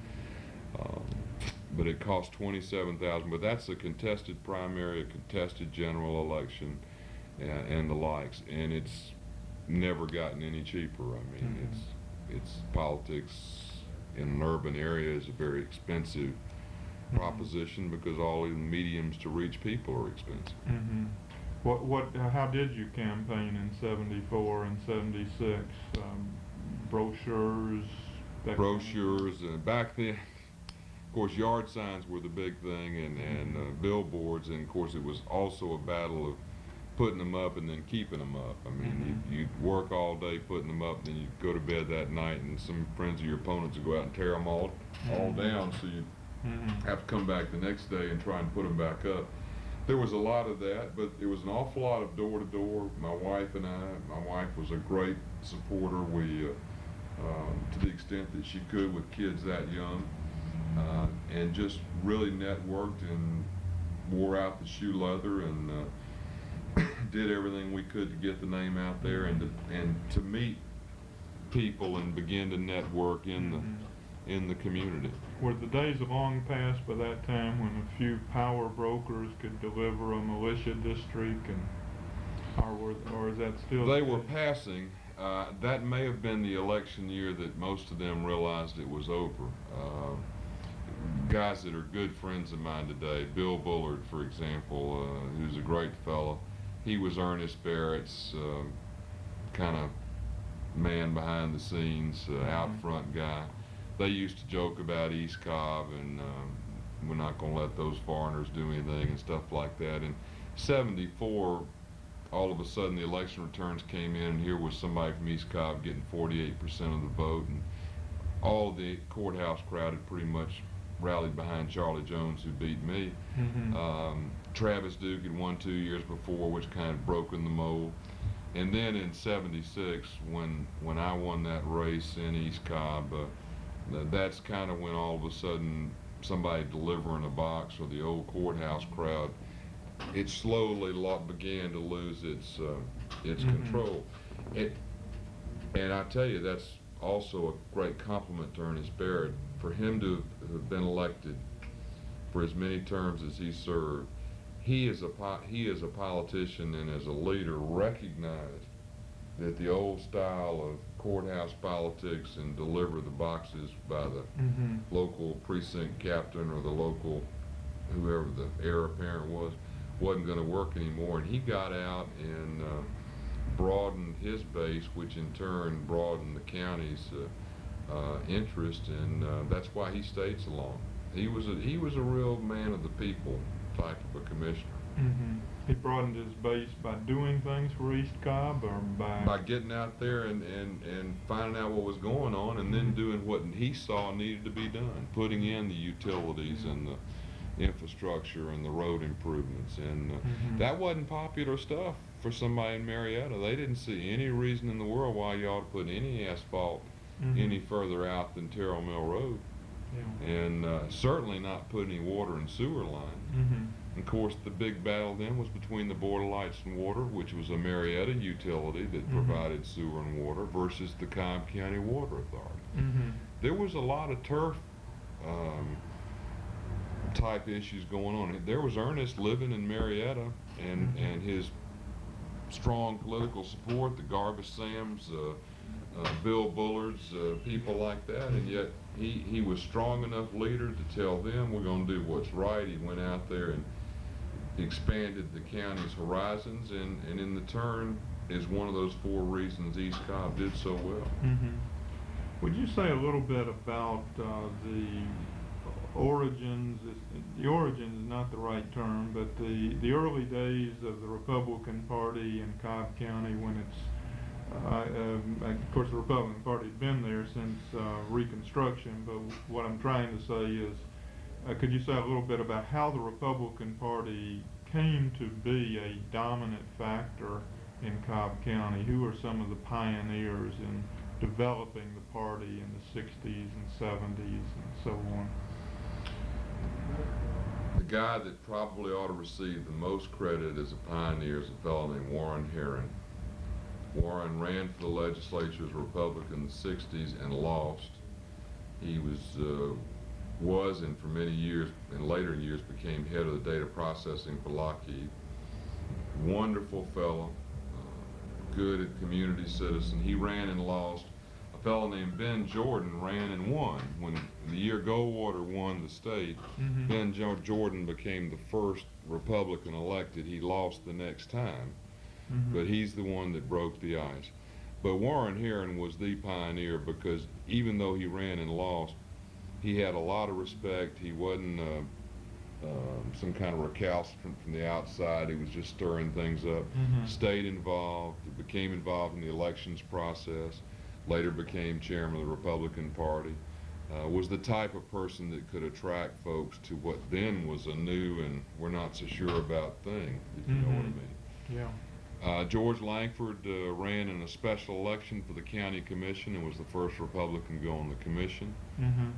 but it cost $27,000. But that's a contested primary, a contested general election, and the likes. And it's never gotten any cheaper. I mean, It's politics in an urban area is a very expensive proposition because all of the mediums to reach people are expensive. Mm-hmm. How did you campaign in '74 and '76? Brochures? Brochures, and back then, of course, yard signs were the big thing, and billboards, and of course, it was also a battle of putting them up and then keeping them up. I mean, you'd work all day putting them up, and then you'd go to bed that night, and some friends of your opponents would go out and tear them all down, so you'd have to come back the next day and try and put them back up. There was a lot of that, but there was an awful lot of door to door. My wife and my wife was a great supporter. We, to the extent that she could with kids that young, and just really networked and wore out the shoe leather and did everything we could to get the name out there and to meet people and begin to network in the community. Were the days long past by that time when a few power brokers could deliver a militia district, or is that still? They were passing. That may have been the election year that most of them realized it was over. Guys that are good friends of mine today, Bill Bullard, for example, who's a great fellow. He was Ernest Barrett's kind of man behind the scenes, out front guy. They used to joke about East Cobb and we're not going to let those foreigners do anything and stuff like that. In '74, all of a sudden the election returns came in, and here was somebody from East Cobb getting 48% of the vote, and all the courthouse crowd had pretty much rallied behind Charlie Jones, who beat me. Travis Duke had won 2 years before, which kind of broken the mold. And then in '76, when I won that race in East Cobb, that's kind of when all of a sudden somebody delivering a box, or the old courthouse crowd, it slowly began to lose its control. And I tell you, that's also a great compliment to Ernest Barrett. For him to have been elected for as many terms as he served, he as a politician and as a leader recognized that the old style of courthouse politics and deliver the boxes by the local precinct captain or the local whoever the heir apparent wasn't going to work anymore, and he got out and broadened his base, which in turn broadened the county's interest, and that's why he stayed so long. He was a real man of the people type of a commissioner. He broadened his base by doing things for East Cobb, or by getting out there and finding out what was going on, and then doing what he saw needed to be done, putting in the utilities and the infrastructure and the road improvements, and that wasn't popular stuff for somebody in Marietta. They didn't see any reason in the world why you ought to put any asphalt any further out than Terrell Mill Road, and certainly not put any water and sewer line. Of course, the big battle then was between the Board of Lights and Water, which was a Marietta utility that provided sewer and water, versus the Cobb County Water Authority. There was a lot of turf type issues going on. There was Ernest living in Marietta, and his strong political support, the Garbus Sams, Bill Bullards, people like that, and yet he was strong enough leader to tell them, we're going to do what's right. He went out there and expanded the county's horizons, and in the turn is one of those 4 reasons East Cobb did so well. Would you say a little bit about the origins? The origins is not the right term, but the early days of the Republican Party in Cobb County, when it's of course the Republican Party had been there since Reconstruction, but what I'm trying to say is, could you say a little bit about how the Republican Party came to be a dominant factor in Cobb County? Who are some of the pioneers in developing the party in the '60s and '70s and so on? The guy that probably ought to receive the most credit as a pioneer is a fellow named Warren Herron. Warren ran for the legislature as a Republican in the '60s and lost. He was and for many years, in later years, became head of the data processing for Lockheed. Wonderful fellow, good at community citizen. He ran and lost. fellow named Ben Jordan ran and won. When the year Goldwater won the state, Jordan became the first Republican elected. He lost the next time, but he's the one that broke the ice. But Warren Herron was the pioneer because even though he ran and lost, he had a lot of respect. He wasn't some kind of recalcitrant from the outside. He was just stirring things up. Stayed involved, became involved in the elections process, later became chairman of the Republican Party. Was the type of person that could attract folks to what then was a new and we're not so sure about thing, if you know what I mean. Yeah. George Langford ran in a special election for the county commission and was the first Republican to go on the commission.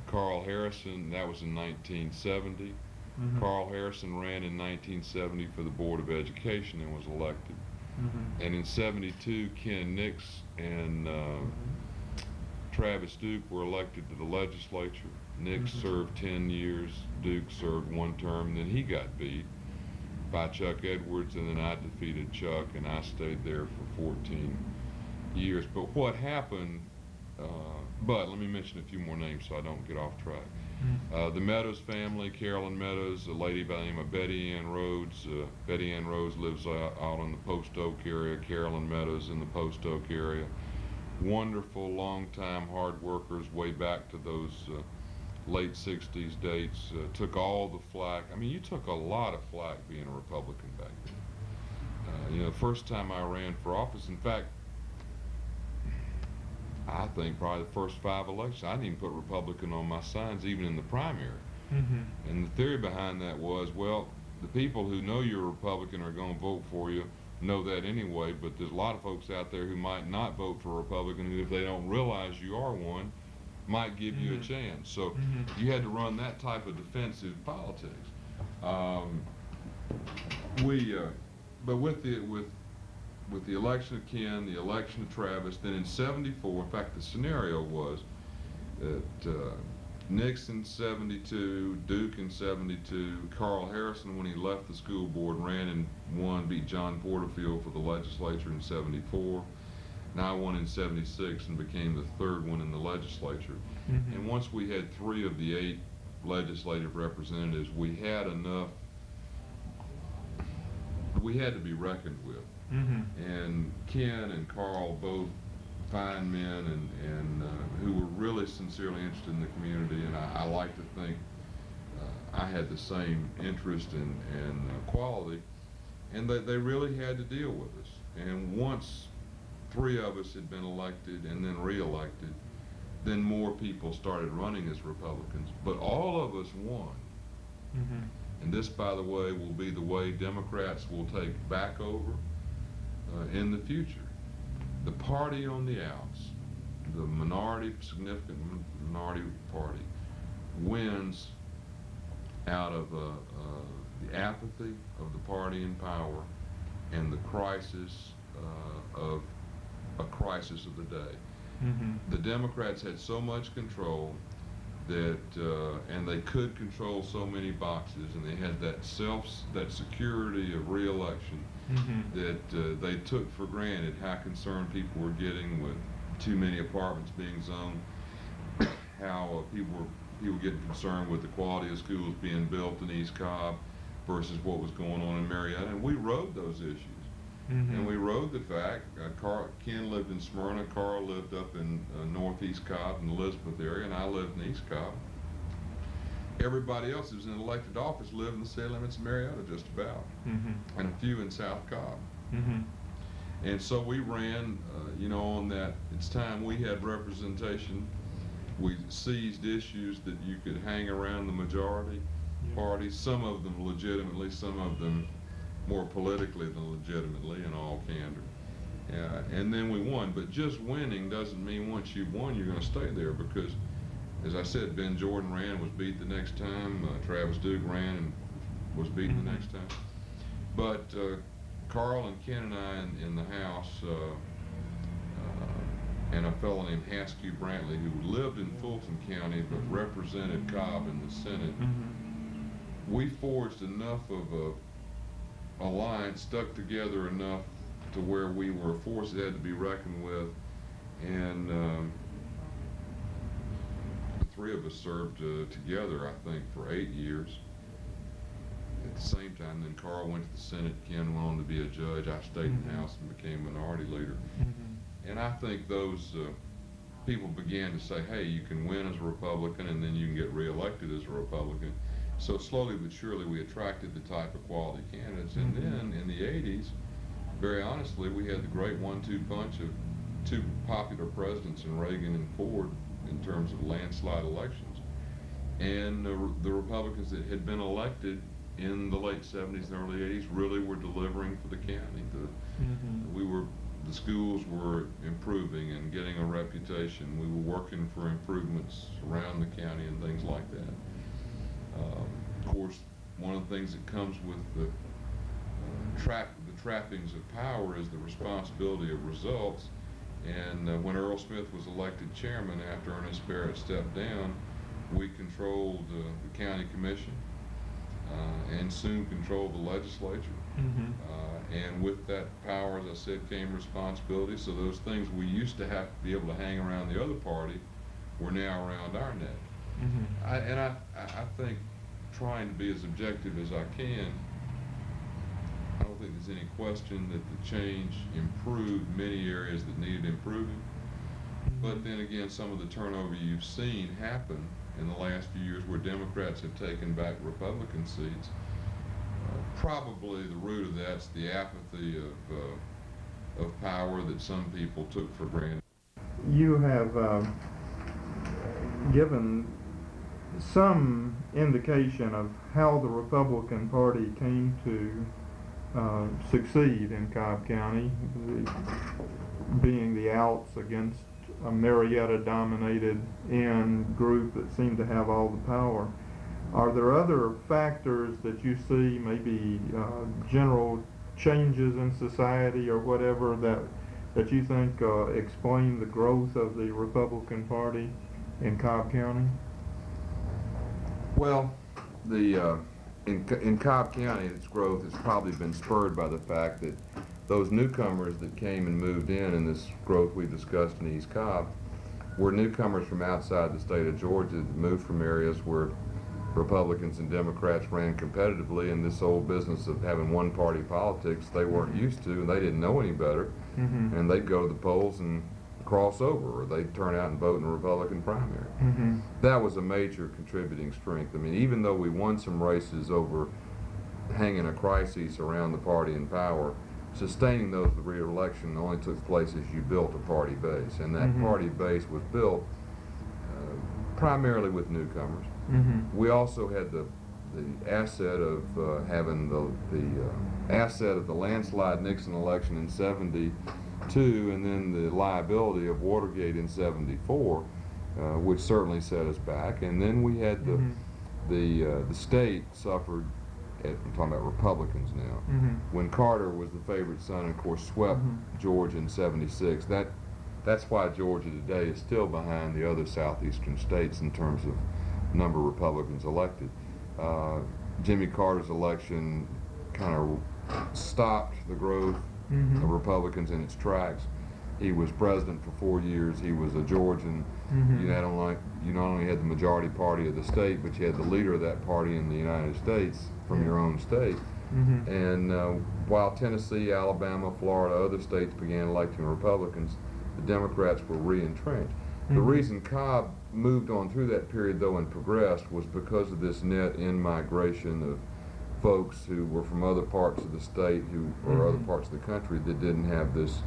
Carl Harrison, that was in 1970. Carl Harrison ran in 1970 for the Board of Education and was elected. And in 72, Ken Nix and Travis Duke were elected to the legislature. Nix served 10 years, Duke served 1 term, then he got beat by Chuck Edwards, and then I defeated Chuck, and I stayed there for 14 years. But what happened, but let me mention a few more names so I don't get off track. The Meadows family, Carolyn Meadows, a lady by the name of Betty Ann Rhodes. Betty Ann Rhodes lives out in the Post Oak area, Carolyn Meadows in the Post Oak area. Wonderful, long-time hard workers way back to those late 60s dates, took all the flack. I mean, you took a lot of flack being a Republican back then. You know, the first time I ran for office, in fact, I think probably the first 5 elections, I didn't even put Republican on my signs, even in the primary. And the theory behind that was, well, the people who know you're a Republican are going to vote for you, know that anyway, but there's a lot of folks out there who might not vote for a Republican who, if they don't realize you are one, might give you a chance. So you had to run that type of defensive politics. But with the election of Ken, the election of Travis, then in 74, in fact, the scenario was that Nixon 72, Duke in 72, Carl Harrison, when he left the school board, ran and won, beat John Porterfield for the legislature in 74. And I won in 76 and became the 3rd one in the legislature. And once we had 3 of the 8 legislative representatives, we had enough, we had to be reckoned with. And Ken and Carl, both fine men and who were really sincerely interested in the community, and I like to think I had the same interest and quality, and they really had to deal with us. And once 3 of us had been elected and then re-elected, then more people started running as Republicans, but all of us won. And this, by the way, will be the way Democrats will take back over in the future. The party on the outs, the minority, significant minority party, wins out of the apathy of the party in power and the crisis of a crisis of the day. The Democrats had so much control that, and they could control so many boxes, and they had that security of re-election that they took for granted how concerned people were getting with too many apartments being zoned, how people were getting concerned with the quality of schools being built in East Cobb versus what was going on in Marietta, and we rode those issues. And we rode the fact, Ken lived in Smyrna, Carl lived up in northeast Cobb in the Elizabeth area, and I lived in East Cobb. Everybody else who was in elected office lived in the city limits of Marietta just about, and a few in South Cobb. And so we ran, you know, on that, it's time we had representation. We seized issues that you could hang around the majority parties, some of them legitimately, some of them more politically than legitimately, in all candor. And then we won, but just winning doesn't mean once you've won you're going to stay there, because as I said, Ben Jordan ran, was beat the next time, Travis Duke ran and was beat the next time. But Carl and Ken and I in the House, and a fellow named Haskew Brantley, who lived in Fulton County but represented Cobb in the Senate, we forged enough of a alliance, stuck together enough to where we were a force that had to be reckoned with, and three of us served together, I think, for 8 years. At the same time, then Carl went to the Senate, Ken went on to be a judge. I stayed in the House and became minority leader. And I think those people began to say, hey, you can win as a Republican and then you can get reelected as a Republican. So slowly but surely we attracted the type of quality candidates. And then in the 80s, very honestly, we had the great 1-2 punch of two popular presidents in Reagan and Ford in terms of landslide elections. And the Republicans that had been elected in the late 70s and early 80s really were delivering for the county. The schools were improving and getting a reputation. We were working for improvements around the county and things like that. Of course, one of the things that comes with the trappings of power is the responsibility of results. And when Earl Smith was elected chairman after Ernest Barrett stepped down, we controlled the county commission and soon controlled the legislature. And with that power, as I said, came responsibility. So those things we used to have to be able to hang around the other party were now around our neck. I think trying to be as objective as I can, I don't think there's any question that the change improved many areas that needed improving. But then again, some of the turnover you've seen happen in the last few years where Democrats have taken back Republican seats, probably the root of that's the apathy of power that some people took for granted. You have given some indication of how the Republican Party came to succeed in Cobb County, being the outs against a Marietta-dominated group that seemed to have all the power. Are there other factors that you see, maybe general changes in society or whatever, that you think explain the growth of the Republican Party in Cobb County? Well, in Cobb County, its growth has probably been spurred by the fact that those newcomers that came and moved in this growth we discussed in East Cobb were newcomers from outside the state of Georgia that moved from areas where Republicans and Democrats ran competitively, and this old business of having one-party politics they weren't used to, and they didn't know any better, and they'd go to the polls and cross over, or they'd turn out and vote in a Republican primary. That was a major contributing strength. I mean, even though we won some races over hanging a crisis around the party in power, sustaining those with re-election only took place as you built a party base, and that party base was built primarily with newcomers. We also had the asset of having the asset of the landslide Nixon election in '72, and then the liability of Watergate in '74, which certainly set us back. And then we had the state suffered. I'm talking about Republicans now. When Carter was the favorite son, and of course swept Georgia in '76. That's why Georgia today is still behind the other southeastern states in terms of number of Republicans elected. Jimmy Carter's election kind of stopped the growth of Republicans in its tracks. He was president for 4 years. He was a Georgian. You not only had the majority party of the state, but you had the leader of that party in the United States from your own state. And while Tennessee, Alabama, Florida, other states began electing Republicans, the Democrats were re-entrenched. The reason Cobb moved on through that period, though, and progressed was because of this net in-migration of folks who were from other parts of the state or other parts of the country that didn't have this,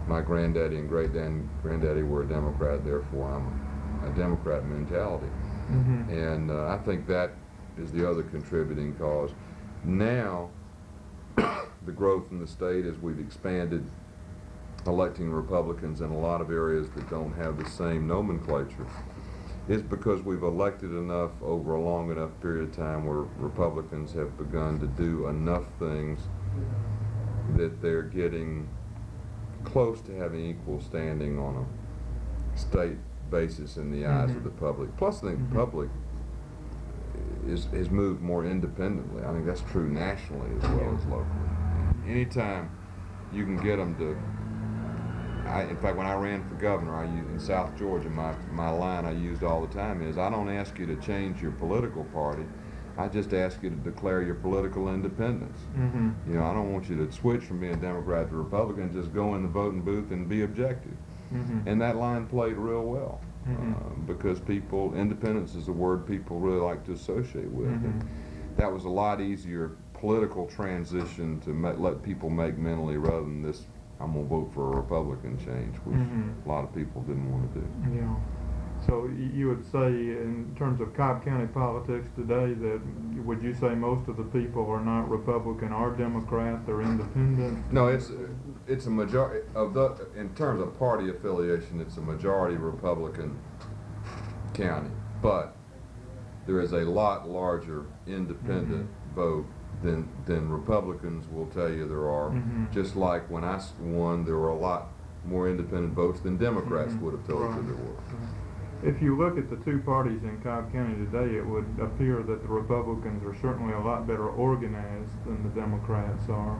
my granddaddy and great-granddaddy were a Democrat, therefore I'm a Democrat mentality. And I think that is the other contributing cause. Now, the growth in the state as we've expanded electing Republicans in a lot of areas that don't have the same nomenclature is because we've elected enough over a long enough period of time where Republicans have begun to do enough things that they're getting close to having equal standing on a state basis in the eyes of the public. Plus, I think the public has moved more independently. I think that's true nationally as well as locally. Anytime you can get them to in fact, when I ran for governor, in South Georgia, my line I used all the time is, I don't ask you to change your political party. I just ask you to declare your political independence. Mm-hmm. You know, I don't want you to switch from being Democrat to Republican. Just go in the voting booth and be objective. Mm-hmm. And that line played real well. Mm-hmm. Because independence is a word people really like to associate with. Mm-hmm. And that was a lot easier political transition to let people make mentally, rather than this, I'm going to vote for a Republican change, which Mm-hmm. a lot of people didn't want to do. Yeah. So you would say, in terms of Cobb County politics today, that would you say most of the people are not Republican or Democrat, they're independent? No, it's a majority in terms of party affiliation, it's a majority Republican county, but there is a lot larger independent vote than Republicans will tell you there are. Just like when I won, there were a lot more independent votes than Democrats would have told you there were. If you look at the two parties in Cobb County today, it would appear that the Republicans are certainly a lot better organized than the Democrats are.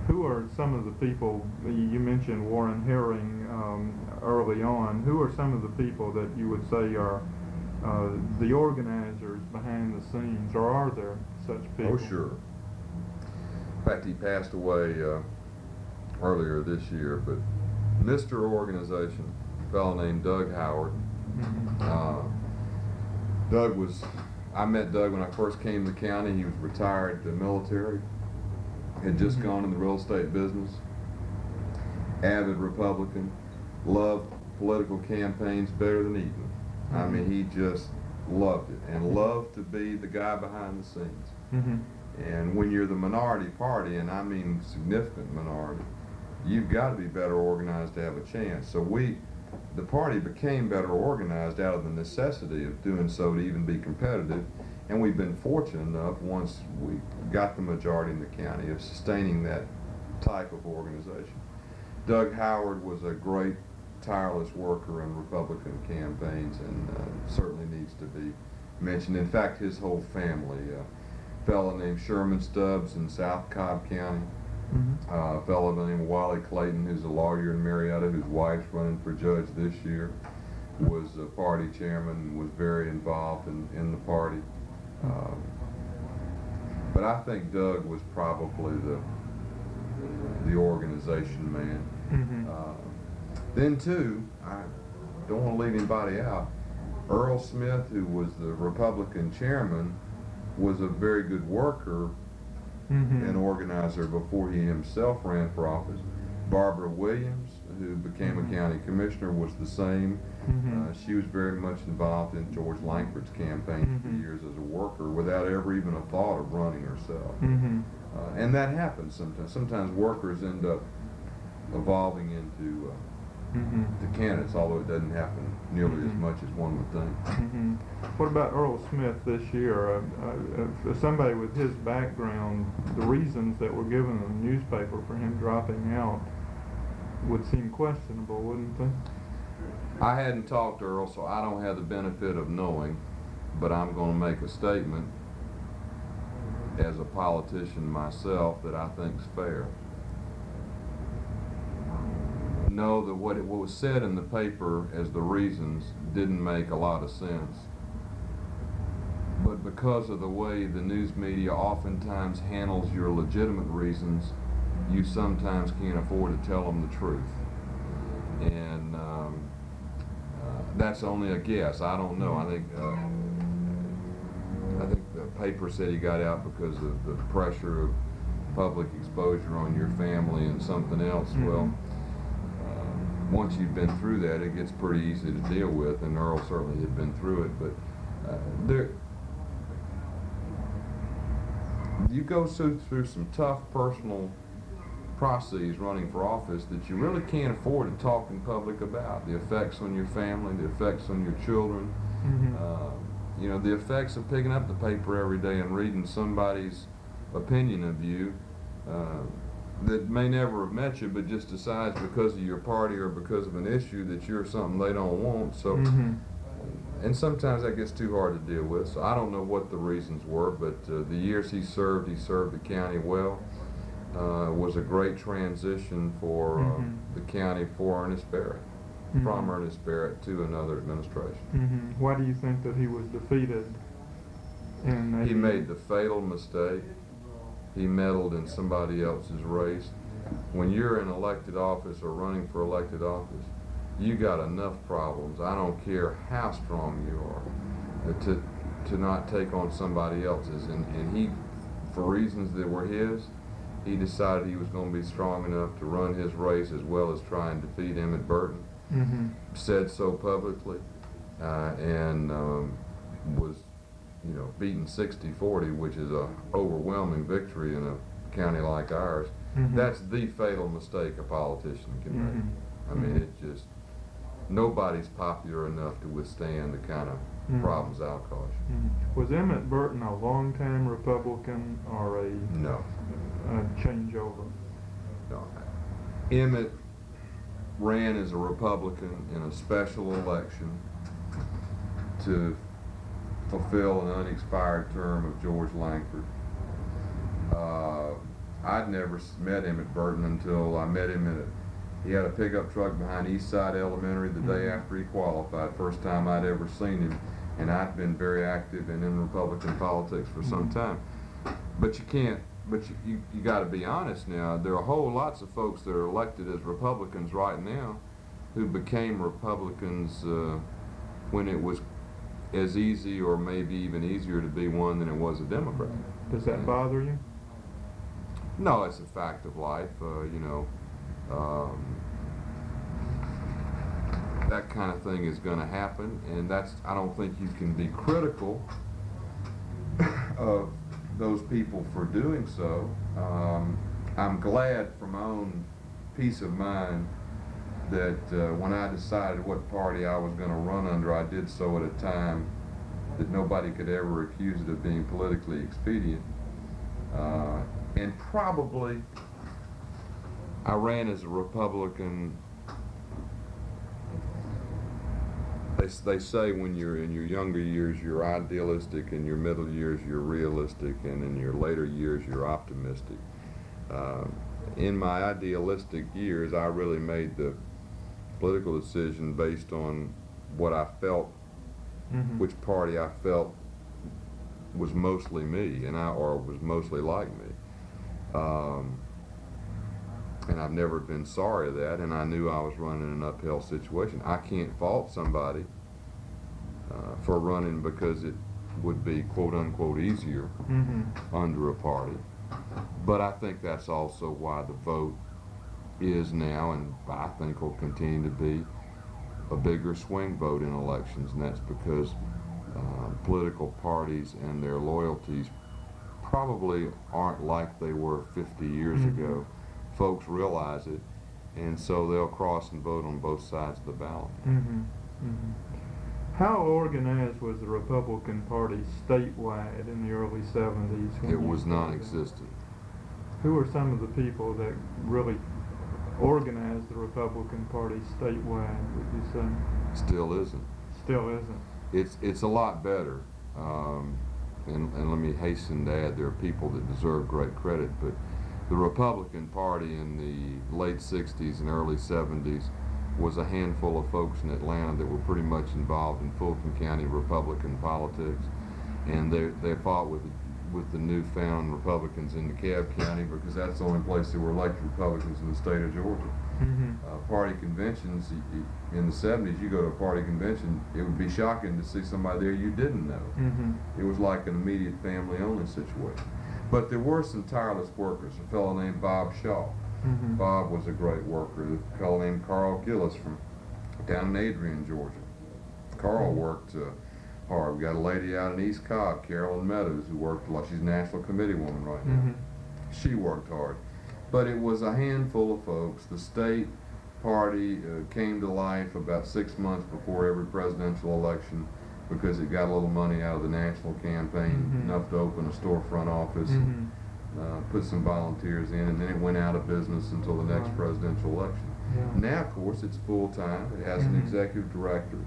Who are some of the people, you mentioned Warren Herring early on, who are some of the people that you would say are the organizers behind the scenes, or are there such people? Oh, sure. In fact, he passed away earlier this year, but Mr. Organization, a fellow named Doug Howard. I met Doug when I first came to the county. He was retired military, had just gone in the real estate business, avid Republican, loved political campaigns better than eating. I mean, he just loved it, and loved to be the guy behind the scenes. And when you're the minority party, and I mean significant minority, you've got to be better organized to have a chance. So the party became better organized out of the necessity of doing so to even be competitive, and we've been fortunate enough, once we got the majority in the county, of sustaining that type of organization. Doug Howard was a great, tireless worker in Republican campaigns, and certainly needs to be mentioned. In fact, his whole family, a fellow named Sherman Stubbs in South Cobb County, a fellow named Wally Clayton, who's a lawyer in Marietta, whose wife's running for judge this year, was a party chairman and was very involved in the party. But I think Doug was probably the organization man. Then too, I don't want to leave anybody out, Earl Smith, who was the Republican chairman, was a very good worker and organizer before he himself ran for office. Barbara Williams, who became a county commissioner, was the same. She was very much involved in George Langford's campaign for years as a worker, without ever even a thought of running herself. And that happens sometimes. Sometimes workers end up evolving into the candidates, although it doesn't happen nearly as much as one would think. What about Earl Smith this year? For somebody with his background, the reasons that were given in the newspaper for him dropping out would seem questionable, wouldn't they? I hadn't talked to Earl, so I don't have the benefit of knowing, but I'm going to make a statement as a politician myself that I think's fair. Know that what was said in the paper as the reasons didn't make a lot of sense. But because of the way the news media oftentimes handles your legitimate reasons, you sometimes can't afford to tell them the truth. And that's only a guess. I don't know. I think the paper said he got out because of the pressure of public exposure on your family and something else. Well, once you've been through that, it gets pretty easy to deal with, and Earl certainly had been through it. But you go through some tough personal processes running for office that you really can't afford to talk in public about. The effects on your family, the effects on your children, you know, the effects of picking up the paper every day and reading somebody's opinion of you that may never have met you, but just decides because of your party or because of an issue that you're something they don't want. So, and sometimes that gets too hard to deal with. So I don't know what the reasons were, but the years he served the county well. was a great transition for the county for Ernest Barrett, from Ernest Barrett to another administration. Why do you think that he was defeated? He made the fatal mistake. He meddled in somebody else's race. When you're in elected office or running for elected office, you got enough problems. I don't care how strong you are to not take on somebody else's. And he, for reasons that were his, he decided he was going to be strong enough to run his race as well as try and defeat Emmett Burton. Said so publicly, and was, beaten 60-40, which is a overwhelming victory in a county like ours. That's the fatal mistake a politician can make. I mean, it just, nobody's popular enough to withstand the kind of problems I'll cause you. Was Emmett Burton a long-time Republican or a No. Changeover? No. Emmett ran as a Republican in a special election to fulfill an unexpired term of George Langford. I'd never met Emmett Burton until I met him he had a pickup truck behind Eastside Elementary the day after he qualified. First time I'd ever seen him, and I'd been very active and in Republican politics for some time. But you got to be honest now. There are whole lots of folks that are elected as Republicans right now who became Republicans when it was as easy or maybe even easier to be one than it was a Democrat. Does that bother you? No, it's a fact of life. That kind of thing is going to happen, and I don't think you can be critical of those people for doing so. I'm glad for my own peace of mind that when I decided what party I was going to run under, I did so at a time that nobody could ever accuse it of being politically expedient. And probably I ran as a Republican. They say when you're in your younger years you're idealistic, in your middle years you're realistic, and in your later years you're optimistic. In my idealistic years, I really made the political decision based on what I felt, which party I felt was mostly me, or was mostly like me. And I've never been sorry of that, and I knew I was running an uphill situation. I can't fault somebody for running because it would be quote-unquote easier under a party. But I think that's also why the vote is now, and I think will continue to be, a bigger swing vote in elections, and that's because political parties and their loyalties probably aren't like they were 50 years ago. Folks realize it, and so they'll cross and vote on both sides of the ballot. How organized was the Republican Party statewide in the early 70s? It was non-existent. Who were some of the people that really organized the Republican Party statewide, would you say? Still isn't. Still isn't. It's a lot better. And let me hasten to add, there are people that deserve great credit, but the Republican Party in the late 60s and early 70s was a handful of folks in Atlanta that were pretty much involved in Fulton County Republican politics, and they fought with the newfound Republicans in DeKalb County because that's the only place there were elected Republicans in the state of Georgia. Party conventions in the 70s, you go to a party convention, it would be shocking to see somebody there you didn't know. It was like an immediate family-only situation. But there were some tireless workers. A fellow named Bob Shaw. Bob was a great worker. A fellow named Carl Gillis from down in Adrian, Georgia. Carl worked hard. We got a lady out in East Cobb, Carolyn Meadows, who worked a lot. She's a national committee woman right now. She worked hard. But it was a handful of folks. The state party came to life about 6 months before every presidential election because it got a little money out of the national campaign, enough to open a storefront office, and put some volunteers in, and then it went out of business until the next presidential election. Now, of course, it's full-time. It has an executive director,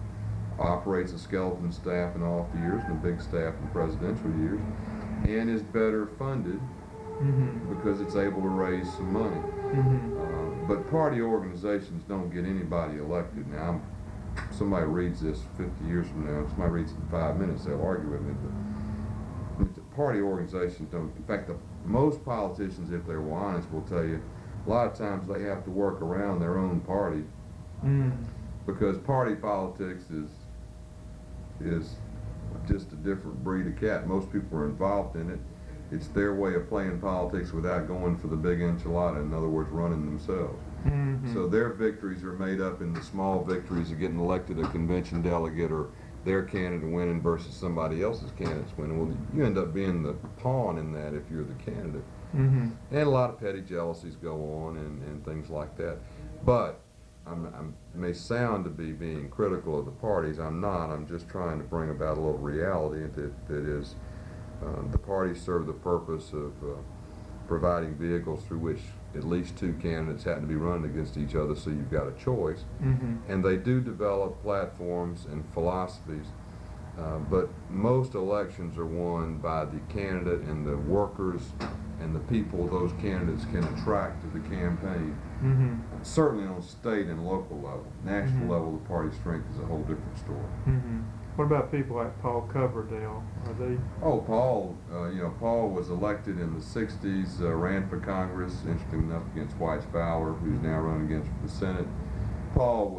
operates a skeleton staff in off years and a big staff in presidential years, and is better funded because it's able to raise some money. But party organizations don't get anybody elected. Now, somebody reads this 50 years from now, if somebody reads it in 5 minutes, they'll argue with me. But the party organizations don't. In fact, most politicians, if they were honest, will tell you a lot of times they have to work around their own party because party politics is just a different breed of cat. Most people are involved in it. It's their way of playing politics without going for the big enchilada, in other words, running themselves. So their victories are made up in the small victories of getting elected a convention delegate or their candidate winning versus somebody else's candidates winning. Well, you end up being the pawn in that if you're the candidate. And a lot of petty jealousies go on and things like that. But I may sound to be being critical of the parties. I'm not. I'm just trying to bring about a little reality that is the parties serve the purpose of providing vehicles through which at least two candidates happen to be running against each other, so you've got a choice. And they do develop platforms and philosophies, but most elections are won by the candidate and the workers and the people those candidates can attract to the campaign. Certainly on state and local level. National level, the party strength is a whole different story. What about people like Paul Coverdale? Are they? Oh, Paul, Paul was elected in the 60s, ran for Congress, interesting enough, against White's Fowler, who's now running against the Senate. Paul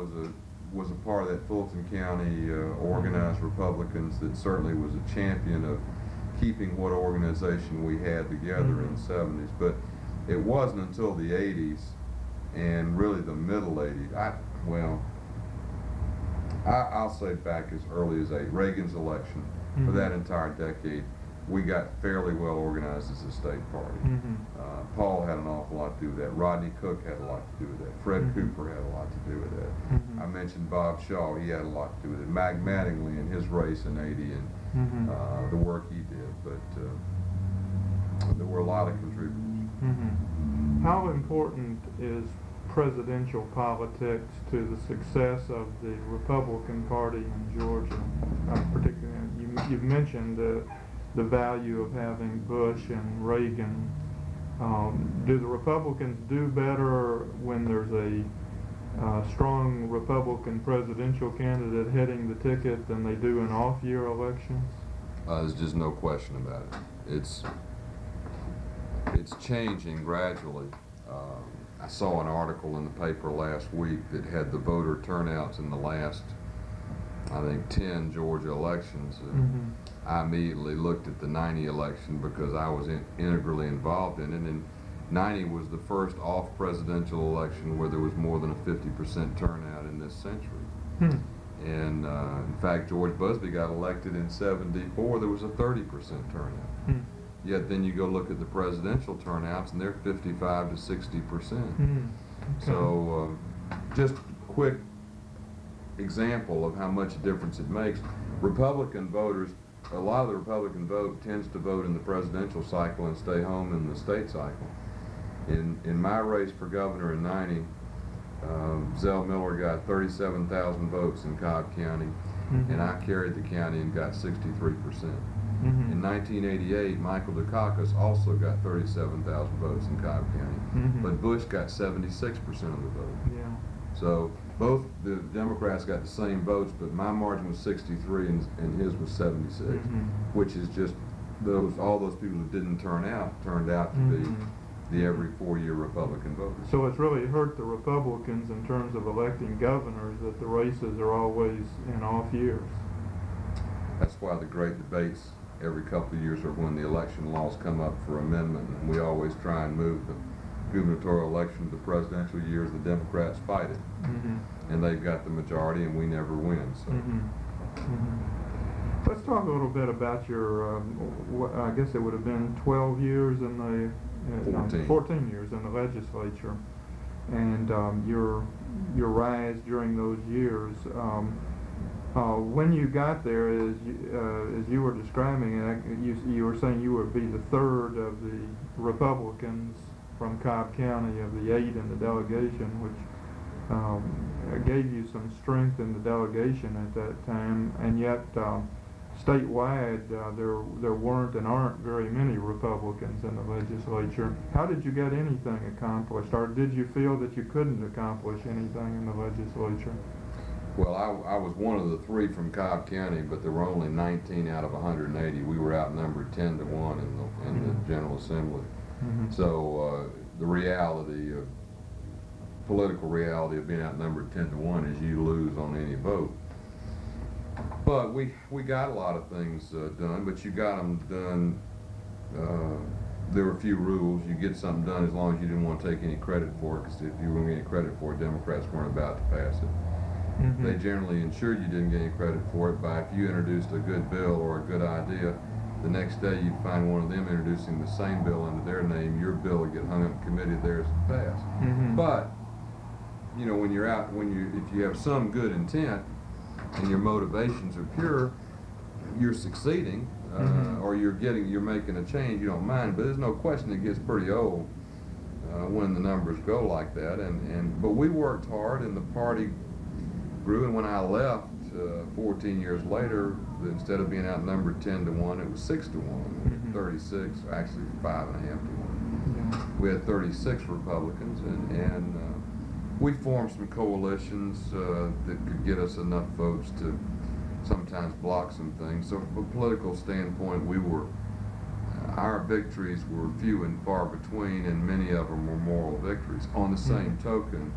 was a part of that Fulton County organized Republicans that certainly was a champion of keeping what organization we had together in the 70s. But it wasn't until the 80s and really the middle 80s. I'll say back as early as Reagan's election, for that entire decade, we got fairly well organized as a state party. Paul had an awful lot to do with that. Rodney Cook had a lot to do with that. Fred Cooper had a lot to do with that. I mentioned Bob Shaw. He had a lot to do with it. Mac Mattingly in his race in 80 and the work he did. But there were a lot of contributors. How important is presidential politics to the success of the Republican Party in Georgia? Particularly, you've mentioned the value of having Bush and Reagan. Do the Republicans do better when there's a strong Republican presidential candidate heading the ticket than they do in off-year elections? There's just no question about it. It's changing gradually. I saw an article in the paper last week that had the voter turnouts in the last, I think, 10 Georgia elections. I immediately looked at the 90 election because I was integrally involved in it, and 90 was the first off-presidential election where there was more than a 50% turnout in this century. And in fact, George Busbee got elected in 74, there was a 30% turnout. Yet then you go look at the presidential turnouts and they're 55 to 60%. So just a quick example of how much difference it makes. Republican voters, a lot of the Republican vote tends to vote in the presidential cycle and stay home in the state cycle. In my race for governor in 90, Zell Miller got 37,000 votes in Cobb County, and I carried the county and got 63%. In 1988, Michael Dukakis also got 37,000 votes in Cobb County, but Bush got 76% of the vote. So both the Democrats got the same votes, but my margin was 63 and his was 76, which is just all those people who didn't turn out turned out to be the every 4-year Republican voters. So it's really hurt the Republicans in terms of electing governors that the races are always in off years. That's why the great debates every couple of years are when the election laws come up for amendment, and we always try and move the gubernatorial election to the presidential years. The Democrats fight it, and they've got the majority, and we never win. So. Let's talk a little bit about your, I guess it would have been 12 years in the, 14 years in the legislature, and your rise during those years. When you got there, as you were describing it, you were saying you would be the third of the Republicans from Cobb County of the 8 in the delegation, which gave you some strength in the delegation at that time, and yet statewide, there weren't and aren't very many Republicans in the legislature. How did you get anything accomplished, or did you feel that you couldn't accomplish anything in the legislature? Well, I was one of the 3 from Cobb County, but there were only 19 out of 180. We were outnumbered 10 to 1 in the General Assembly. Mm-hmm. So the political reality of being outnumbered 10 to 1 is you lose on any vote. But we got a lot of things done, but you got them done. There were a few rules. You get something done as long as you didn't want to take any credit for it, because if you were going to get any credit for it, Democrats weren't about to pass it. Mm-hmm. They generally ensured you didn't get any credit for it by, if you introduced a good bill or a good idea, the next day you'd find one of them introducing the same bill under their name. Your bill would get hung up in committee, theirs would pass. Mm-hmm. But you know, if you have some good intent and your motivations are pure, you're succeeding, or you're making a change. You don't mind, but there's no question it gets pretty old when the numbers go like that. But we worked hard, and the party grew. And when I left 14 years later, instead of being outnumbered 10 to 1, it was 6 to 1, 36, actually 5.5 to 1. Yeah. We had 36 Republicans, and we formed some coalitions that could get us enough votes to sometimes block some things. So from a political standpoint, our victories were few and far between, and many of them were moral victories. On the same token,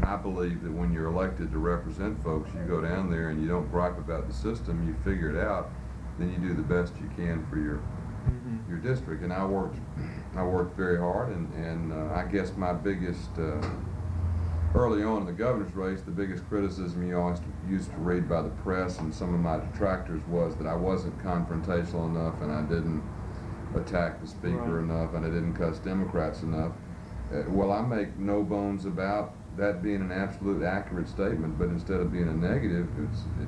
I believe that when you're elected to represent folks, you go down there and you don't gripe about the system, you figure it out, then you do the best you can for your district. And I worked very hard, and I guess my biggest, early on in the governor's race, the biggest criticism you always used to read by the press and some of my detractors was that I wasn't confrontational enough, and I didn't attack the speaker enough, and I didn't cuss Democrats enough. Well, I make no bones about that being an absolute accurate statement, but instead of being a negative,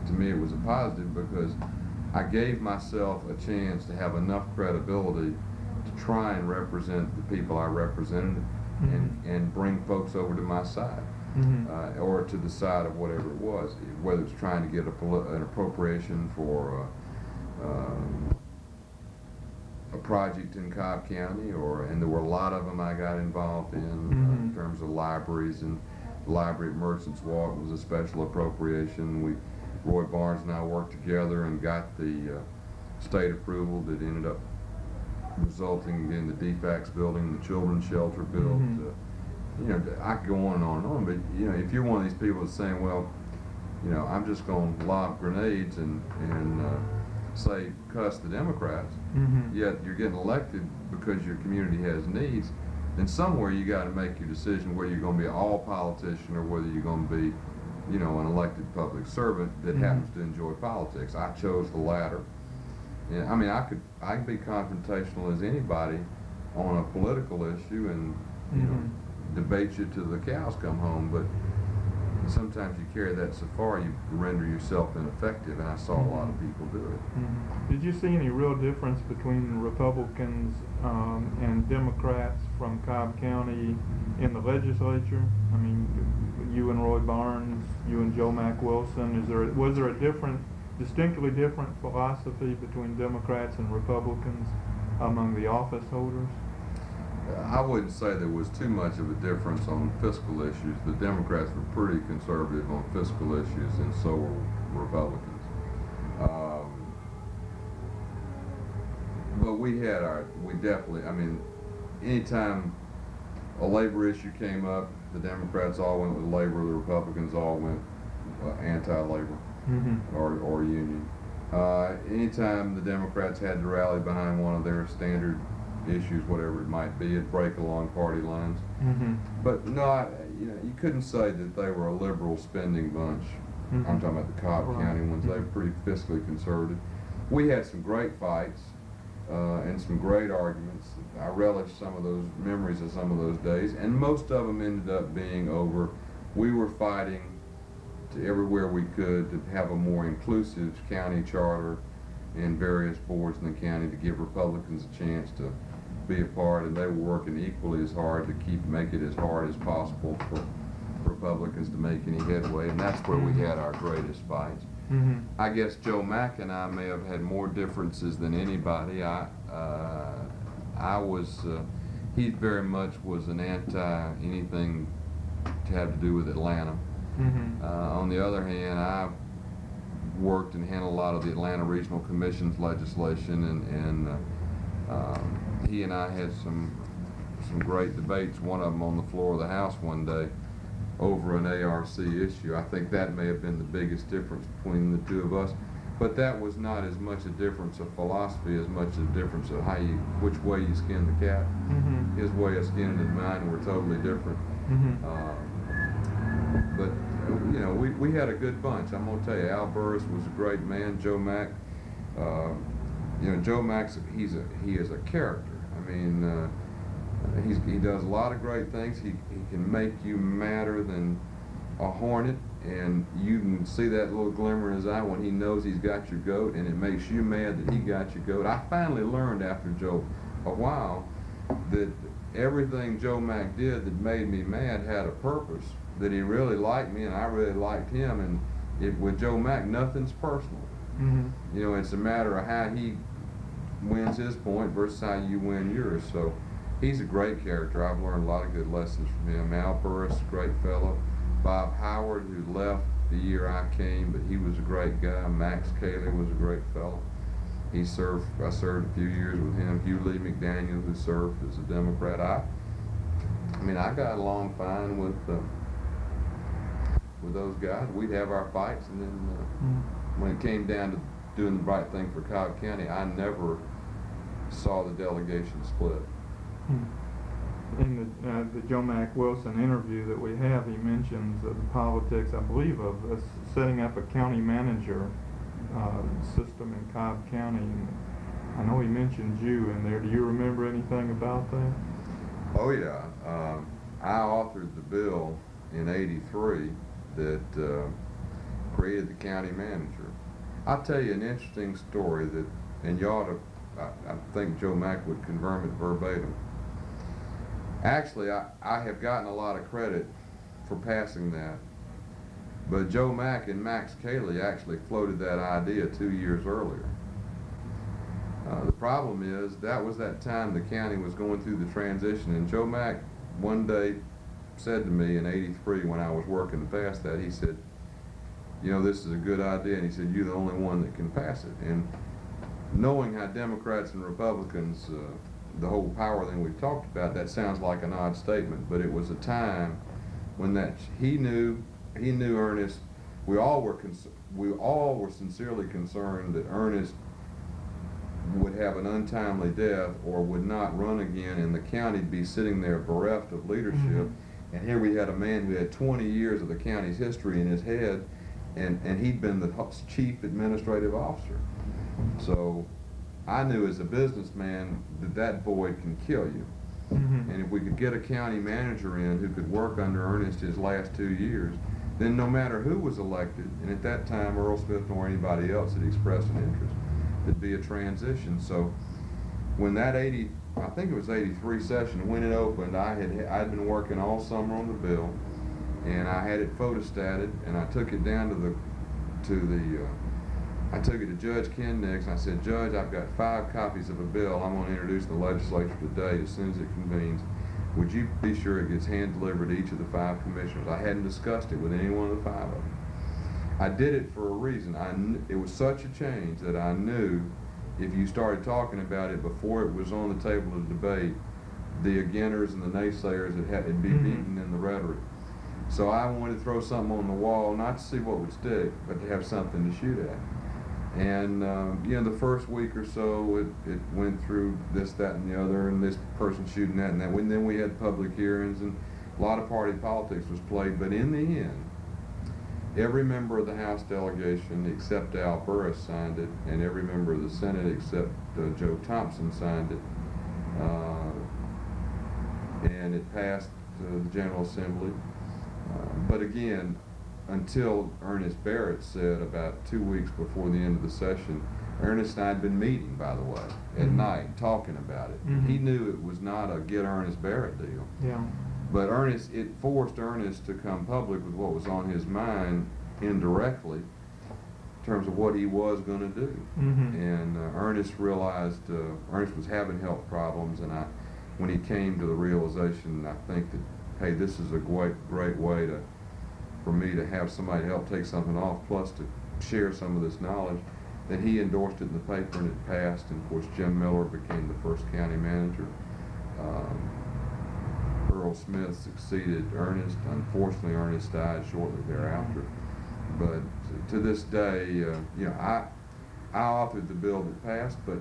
to me it was a positive, because I gave myself a chance to have enough credibility to try and represent the people I represented, and bring folks over to my side, or to the side of whatever it was, whether it's trying to get an appropriation for a project in Cobb County, and there were a lot of them I got involved in terms of libraries, and the library at Merchants Walk was a special appropriation. Roy Barnes and I worked together and got the state approval that ended up resulting in the DFAX building, the children's shelter built. You know, I could go on and on and on, but you know, if you're one of these people that's saying, well, you know, I'm just going to lob grenades and say cuss the Democrats, yet you're getting elected because your community has needs, then somewhere you got to make your decision whether you're going to be an all politician or whether you're going to be, you know, an elected public servant that happens to enjoy politics. I chose the latter. And I mean, I could be confrontational as anybody on a political issue and you know, debate you till the cows come home, but sometimes you carry that so far you render yourself ineffective, and I saw a lot of people do it. Did you see any real difference between Republicans and Democrats from Cobb County in the legislature? I mean, you and Roy Barnes, you and Joe Mack Wilson, was there a distinctly different philosophy between Democrats and Republicans among the office holders? I wouldn't say there was too much of a difference on fiscal issues. The Democrats were pretty conservative on fiscal issues, and so were Republicans. But we definitely, I mean, anytime a labor issue came up, the Democrats all went with labor, the Republicans all went anti-labor or union. Anytime the Democrats had to rally behind one of their standard issues, whatever it might be, it'd break along party lines. But no, you know, you couldn't say that they were a liberal spending bunch. I'm talking about the Cobb County ones. They were pretty fiscally conservative. We had some great fights and some great arguments. I relish some of those memories of some of those days, and most of them ended up being over. We were fighting to everywhere we could to have a more inclusive county charter and various boards in the county to give Republicans a chance to be a part, and they were working equally as hard to make it as hard as possible for Republicans to make any headway, and that's where we had our greatest fights. I guess Joe Mack and I may have had more differences than anybody. He very much was an anti anything to have to do with Atlanta. On the other hand, I worked and handled a lot of the Atlanta Regional Commission's legislation, and he and I had some great debates, one of them on the floor of the House one day over an ARC issue. I think that may have been the biggest difference between the two of us, but that was not as much a difference of philosophy as much a difference of which way you skin the cat. His way of skinning it and mine were totally different. But you know, we had a good bunch. I'm gonna tell you, Al Burris was a great man. Joe Mack, you know, Joe Mack's he is a character. I mean, he does a lot of great things. He can make you madder than a hornet, and you can see that little glimmer in his eye when he knows he's got your goat, and it makes you mad that he got your goat. I finally learned after Joe a while that everything Joe Mack did that made me mad had a purpose, that he really liked me and I really liked him, and with Joe Mack, nothing's personal. You know, it's a matter of how he wins his point versus how you win yours. So he's a great character. I've learned a lot of good lessons from him. Al Burris, great fellow. Bob Howard, who left the year I came, but he was a great guy. Max Cayley was a great fellow. I served a few years with him. Hugh Lee McDaniel, who served as a Democrat. I mean, I got along fine with those guys. We'd have our fights, and then when it came down to doing the right thing for Cobb County, I never saw the delegation split. In the Joe Mack Wilson interview that we have, he mentions the politics, I believe, of setting up a county manager system in Cobb County. And I know he mentioned you in there. Do you remember anything about that? Oh yeah, I authored the bill in '83 that created the county manager. I'll tell you an interesting story that, and you ought to, I think Joe Mack would confirm it verbatim. Actually, I have gotten a lot of credit for passing that, but Joe Mack and Max Cayley actually floated that idea 2 years earlier. The problem is that was that time the county was going through the transition, and Joe Mack one day said to me in '83 when I was working to pass that, he said, you know, this is a good idea, and he said, you're the only one that can pass it. And knowing how Democrats and Republicans, the whole power thing we've talked about, that sounds like an odd statement, but it was a time when he knew Ernest. We all were sincerely concerned that Ernest would have an untimely death or would not run again, and the county be sitting there bereft of leadership. And here we had a man who had 20 years of the county's history in his head, and he'd been the chief administrative officer. So I knew as a businessman that void can kill you. And if we could get a county manager in who could work under Ernest his last 2 years, then no matter who was elected, and at that time Earl Smith nor anybody else had expressed an interest, it'd be a transition. So when that I think it was '83 session, when it opened, I'd been working all summer on the bill, and I had it photostated, and I took it down I took it to Judge Ken Nix, and I said, Judge, I've got 5 copies of a bill I'm going to introduce to the legislature today as soon as it convenes. Would you be sure it gets hand-delivered to each of the 5 commissioners? I hadn't discussed it with any one of the 5 of them. I did it for a reason. It was such a change that I knew if you started talking about it before it was on the table of debate, the againers and the naysayers it'd be beaten in the rhetoric. So I wanted to throw something on the wall, not to see what would stick, but to have something to shoot at. And you know, the first week or so, it went through this, that, and the other, and this person shooting that and that. And then we had public hearings, and a lot of party politics was played. But in the end, every member of the House delegation except Al Burris signed it, and every member of the Senate except Joe Thompson signed it. And it passed the General Assembly. But again, until Ernest Barrett said about 2 weeks before the end of the session, Ernest and I had been meeting, by the way, at night, talking about it. He knew it was not a get Ernest Barrett deal. Yeah. But it forced Ernest to come public with what was on his mind indirectly. terms of what he was going to do. Mm-hmm. And Ernest realized, Ernest was having health problems, and when he came to the realization, I think that, hey, this is a great way for me to have somebody help take something off, plus to share some of this knowledge. Then he endorsed it in the paper, and it passed. And of course, Jim Miller became the first county manager. Earl Smith succeeded Ernest. Unfortunately, Ernest died shortly thereafter. But to this day, you know, I authored the bill that passed, but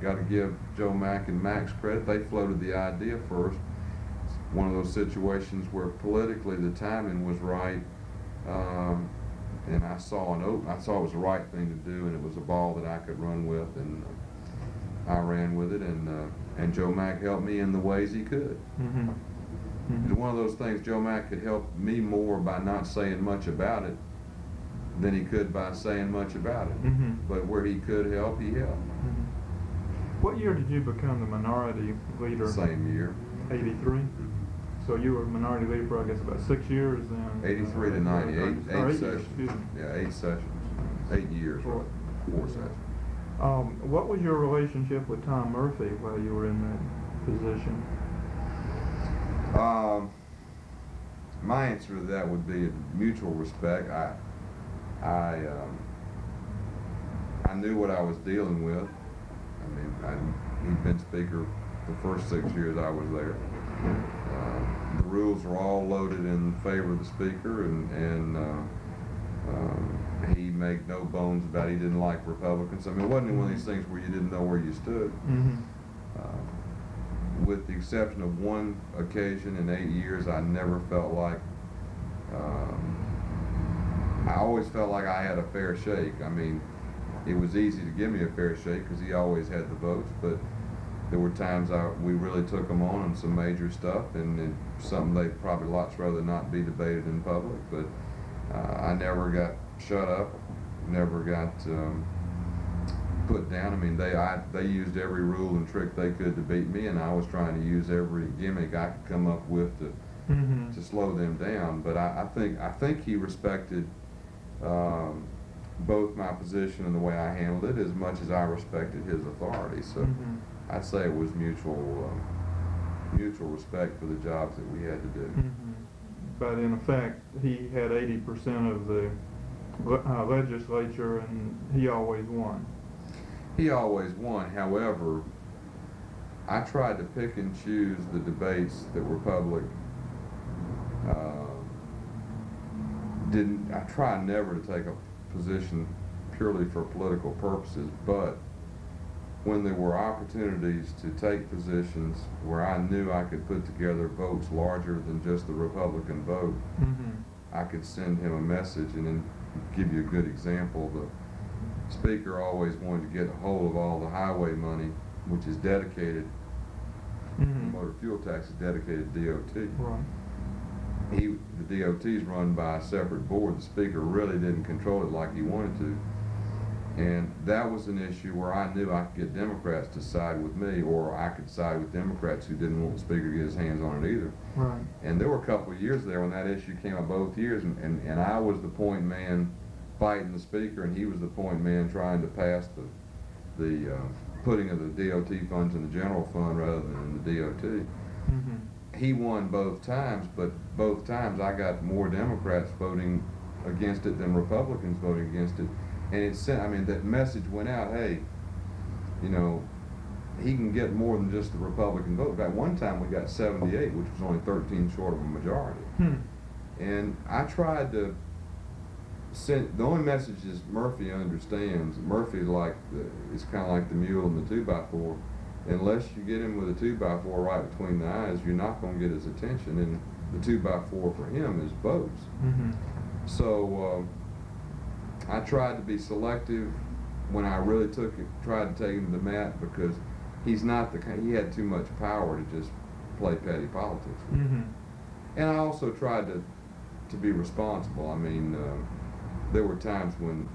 got to give Joe Mack and Max credit. They floated the idea first. It's one of those situations where politically the timing was right, and I saw it was the right thing to do, and it was a ball that I could run with, and I ran with it, and Joe Mack helped me in the ways he could. Mm-hmm. Mm-hmm. It's one of those things. Joe Mack could help me more by not saying much about it than he could by saying much about it. Mm-hmm. But where he could help, he helped. Mm-hmm. What year did you become the minority leader? Same year. 83? So you were minority leader for, I guess, about 6 years then? 83 to 90, eight sessions. Excuse me. Yeah, 8 sessions. 8 years, Four. 4 sessions. What was your relationship with Tom Murphy while you were in that position? My answer to that would be mutual respect. I knew what I was dealing with. I mean, he'd been speaker the first 6 years I was there. The rules were all loaded in favor of the speaker, and he made no bones about he didn't like Republicans. I mean, it wasn't one of these things where you didn't know where you stood. Mm-hmm. With the exception of one occasion in 8 years, I never felt like, I always felt like I had a fair shake. I mean, it was easy to give me a fair shake because he always had the votes, but there were times we really took him on some major stuff, and something they'd probably lots rather not be debated in public. But I never got shut up, never got put down. I mean, they used every rule and trick they could to beat me, and I was trying to use every gimmick I could come up with to slow them down. But I think he respected both my position and the way I handled it as much as I respected his authority. So I'd say it was mutual respect for the jobs that we had to do. Mm-hmm. But in effect, he had 80% of the legislature, and he always won. He always won. However, I tried to pick and choose the debates that were public. I tried never to take a position purely for political purposes, but when there were opportunities to take positions where I knew I could put together votes larger than just the Republican vote, I could send him a message. And then give you a good example, the Speaker always wanted to get a hold of all the highway money, which is dedicated, the motor fuel tax is dedicated to DOT. Right. The DOT is run by a separate board. The Speaker really didn't control it like he wanted to. And that was an issue where I knew I could get Democrats to side with me, or I could side with Democrats who didn't want the Speaker to get his hands on it either. Right. And there were a couple of years there when that issue came up both years, and I was the point man fighting the Speaker, and he was the point man trying to pass the putting of the DOT funds in the general fund rather than in the DOT. He won both times, but both times I got more Democrats voting against it than Republicans voting against it. And it sent, I mean, that message went out, hey, you know, he can get more than just the Republican vote. In fact, one time we got 78, which was only 13 short of a majority. And I tried to send, the only message is Murphy understands. Murphy is kind of like the mule in the 2x4. Unless you get him with a 2x4 right between the eyes, you're not going to get his attention. And the 2x4 for him is votes. So I tried to be selective when I really tried to take him to the mat, because he's not the kind, he had too much power to just play petty politics. And I also tried to be responsible. I mean, there were times when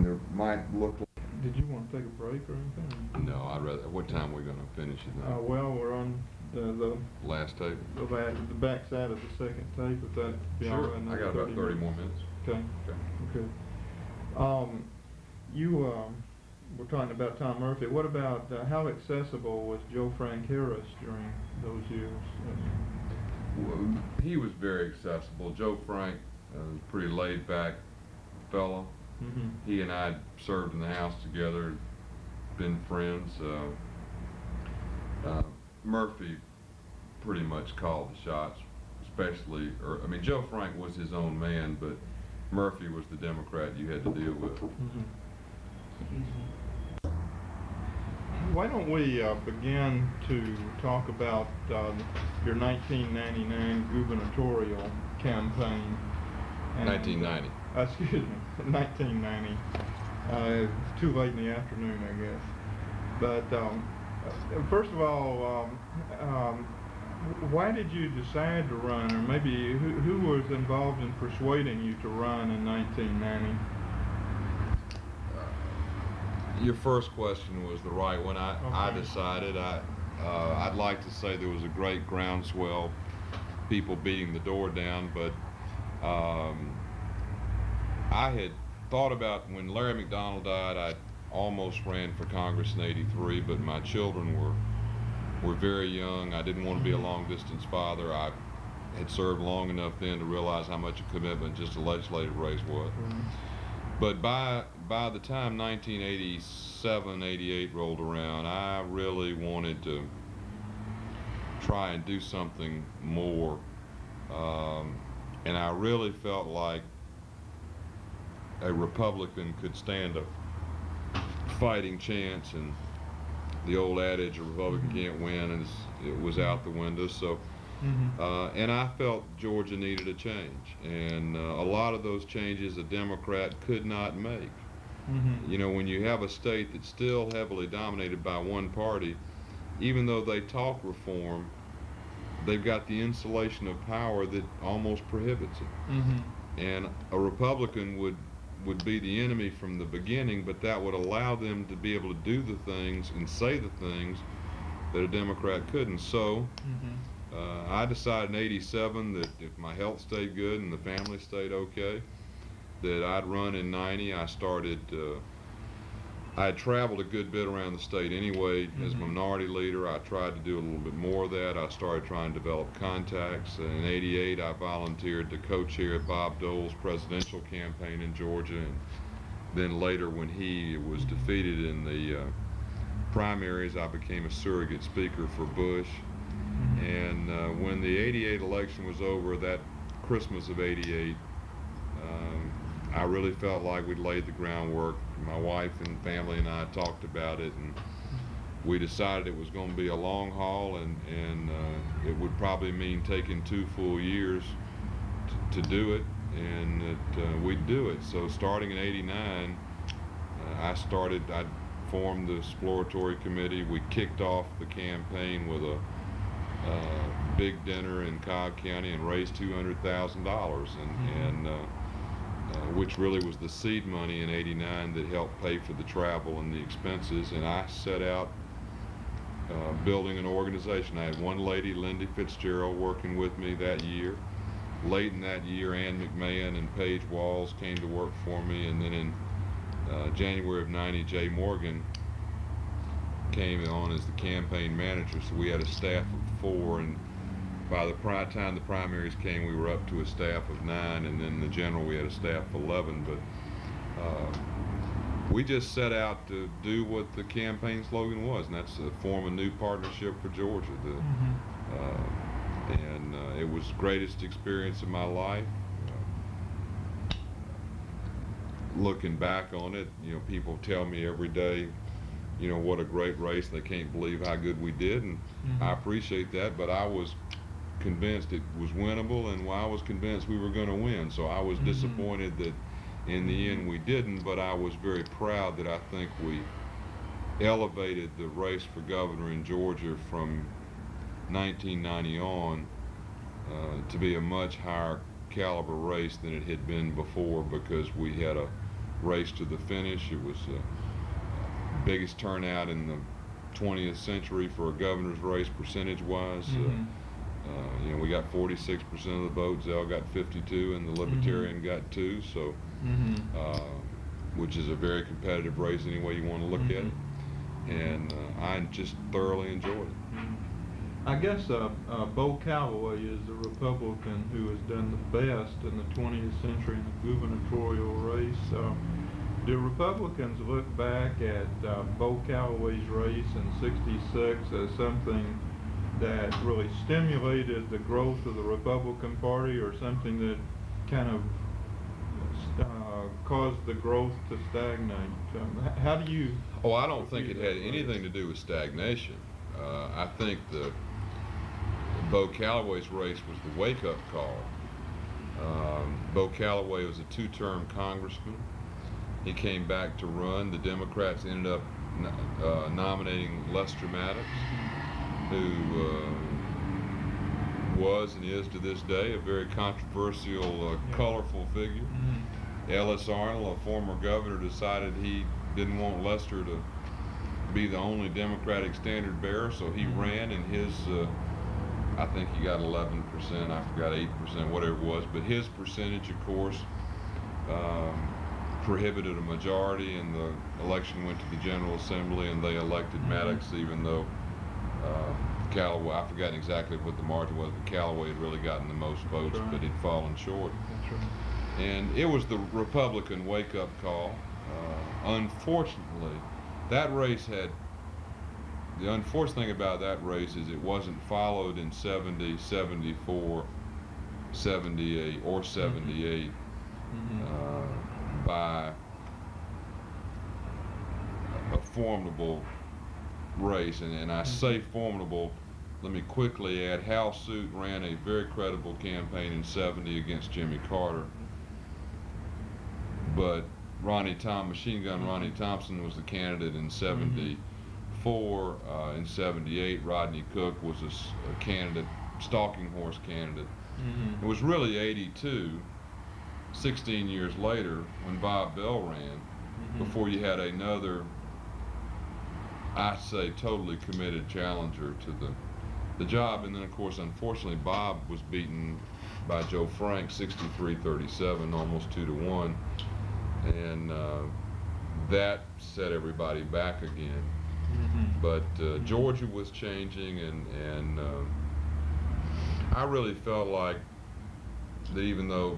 there might look like. Did you want to take a break or anything? No, I'd rather. What time are we going to finish it now? Well, we're on the last tape. The back side of the second tape. If that be all Sure. right. I got about 30 more minutes. Okay. Okay. You were talking about Tom Murphy. What about how accessible was Joe Frank Harris during those years? Well, he was very accessible. Joe Frank was a pretty laid-back fellow. Mm-hmm. He and I served in the House together, been friends. Murphy pretty much called the shots, especially, Joe Frank was his own man, but Murphy was the Democrat you had to deal with. Mm-hmm. Why don't we begin to talk about your 1999 gubernatorial campaign? 1990. Excuse me, 1990. It's too late in the afternoon, I guess. But first of all, why did you decide to run, or maybe who was involved in persuading you to run in 1990? Your first question was the right one. I Okay. decided I'd like to say there was a great groundswell, people beating the door down, but I had thought about when Larry McDonald died. I almost ran for Congress in '83, but my children were very young. I didn't want to be a long-distance father. I had served long enough then to realize how much a commitment just a legislative race was. Mm-hmm. But by the time 1987, 88 rolled around, I really wanted to try and do something more. And I really felt like a Republican could stand a fighting chance, and the old adage, a Republican can't win, it was out the window. So. Mm-hmm. And I felt Georgia needed a change, and a lot of those changes a Democrat could not make. Mm-hmm. You know, when you have a state that's still heavily dominated by one party, even though they talk reform, they've got the insulation of power that almost prohibits it. Mm-hmm. And a Republican would be the enemy from the beginning, but that would allow them to be able to do the things and say the things that a Democrat couldn't. So. Mm-hmm. I decided in '87 that if my health stayed good and the family stayed okay, that I'd run in '90. I had traveled a good bit around the state anyway. As minority leader, I tried to do a little bit more of that. I started trying to develop contacts. In '88, I volunteered to co-chair Bob Dole's presidential campaign in Georgia, and then later when he was defeated in the primaries, I became a surrogate speaker for Bush. And when the '88 election was over, that Christmas of '88, I really felt like we'd laid the groundwork. My wife and family and I talked about it, and we decided it was going to be a long haul, and it would probably mean taking 2 full years to do it, and that we'd do it. So starting in '89, I formed the exploratory committee. We kicked off the campaign with a big dinner in Cobb County and raised $200,000, and which really was the seed money in '89 that helped pay for the travel and the expenses. And I set out building an organization. I had one lady, Lindy Fitzgerald, working with me that year. Late in that year, Ann McMahon and Paige Walls came to work for me, and then in January of '90, Jay Morgan came on as the campaign manager. So we had a staff of 4, and by the time the primaries came, we were up to a staff of 9, and then the general we had a staff of 11. But we just set out to do what the campaign slogan was, and that's to form a new partnership for Georgia. It was the greatest experience of my life. Looking back on it, you know, people tell me every day, you know, what a great race. They can't believe how good we did, and I appreciate that, but I was convinced it was winnable, and I was convinced we were going to win. So I was disappointed that in the end we didn't, but I was very proud that I think we elevated the race for governor in Georgia from 1990 on to be a much higher caliber race than it had been before, because we had a race to the finish. It was biggest turnout in the 20th century for a governor's race percentage-wise. You know, we got 46% of the vote. Zell got 52, and the Libertarian got 2. So which is a very competitive race any way you want to look at it. And I just thoroughly enjoyed it. I guess Bo Calloway is the Republican who has done the best in the 20th century in the gubernatorial race. Do Republicans look back at Bo Calloway's race in '66 as something that really stimulated the growth of the Republican Party, or something that kind of caused the growth to stagnate? How do you... Oh, I don't think it had anything to do with stagnation. I think the Bo Calloway's race was the wake-up call. Bo Calloway was a two-term congressman. He came back to run. The Democrats ended up nominating Lester Maddox, who was and is to this day a very controversial, colorful figure. Ellis Arnold, a former governor, decided he didn't want Lester to be the only Democratic standard bearer, so he ran, and his, I think he got 11%, I forgot 8%, whatever it was, but his percentage, of course, prohibited a majority, and the election went to the General Assembly, and they elected Maddox, even though Calloway, I've forgotten exactly what the margin was, but Calloway had really gotten the most votes, but he'd fallen short. And it was the Republican wake-up call. Unfortunately, that race had, the unfortunate thing about that race is it wasn't followed in 70, 74, 78, or 78 by a formidable race. And I say formidable, let me quickly add, Hal Suit ran a very credible campaign in 70 against Jimmy Carter. But Machine Gun Ronnie Thompson was the candidate in 74. In 78, Rodney Cook was a candidate, stalking horse candidate. It was really 82, 16 years later, when Bob Bell ran, before you had another, I say, totally committed challenger to the job. And then, of course, unfortunately, Bob was beaten by Joe Frank 63-37, almost 2-1. And that set everybody back again. But Georgia was changing, and I really felt like that even though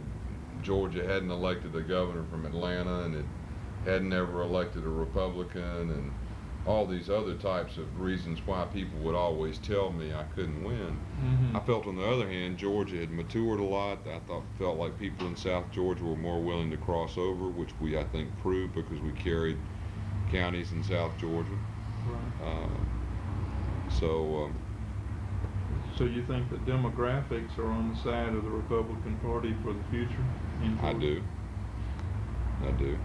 Georgia hadn't elected a governor from Atlanta, and it hadn't ever elected a Republican, and all these other types of reasons why people would always tell me I couldn't win. I felt, on the other hand, Georgia had matured a lot. I felt like people in South Georgia were more willing to cross over, which we, I think, proved because we carried counties in South Georgia. So you think that demographics are on the side of the Republican Party for the future in Georgia? I do.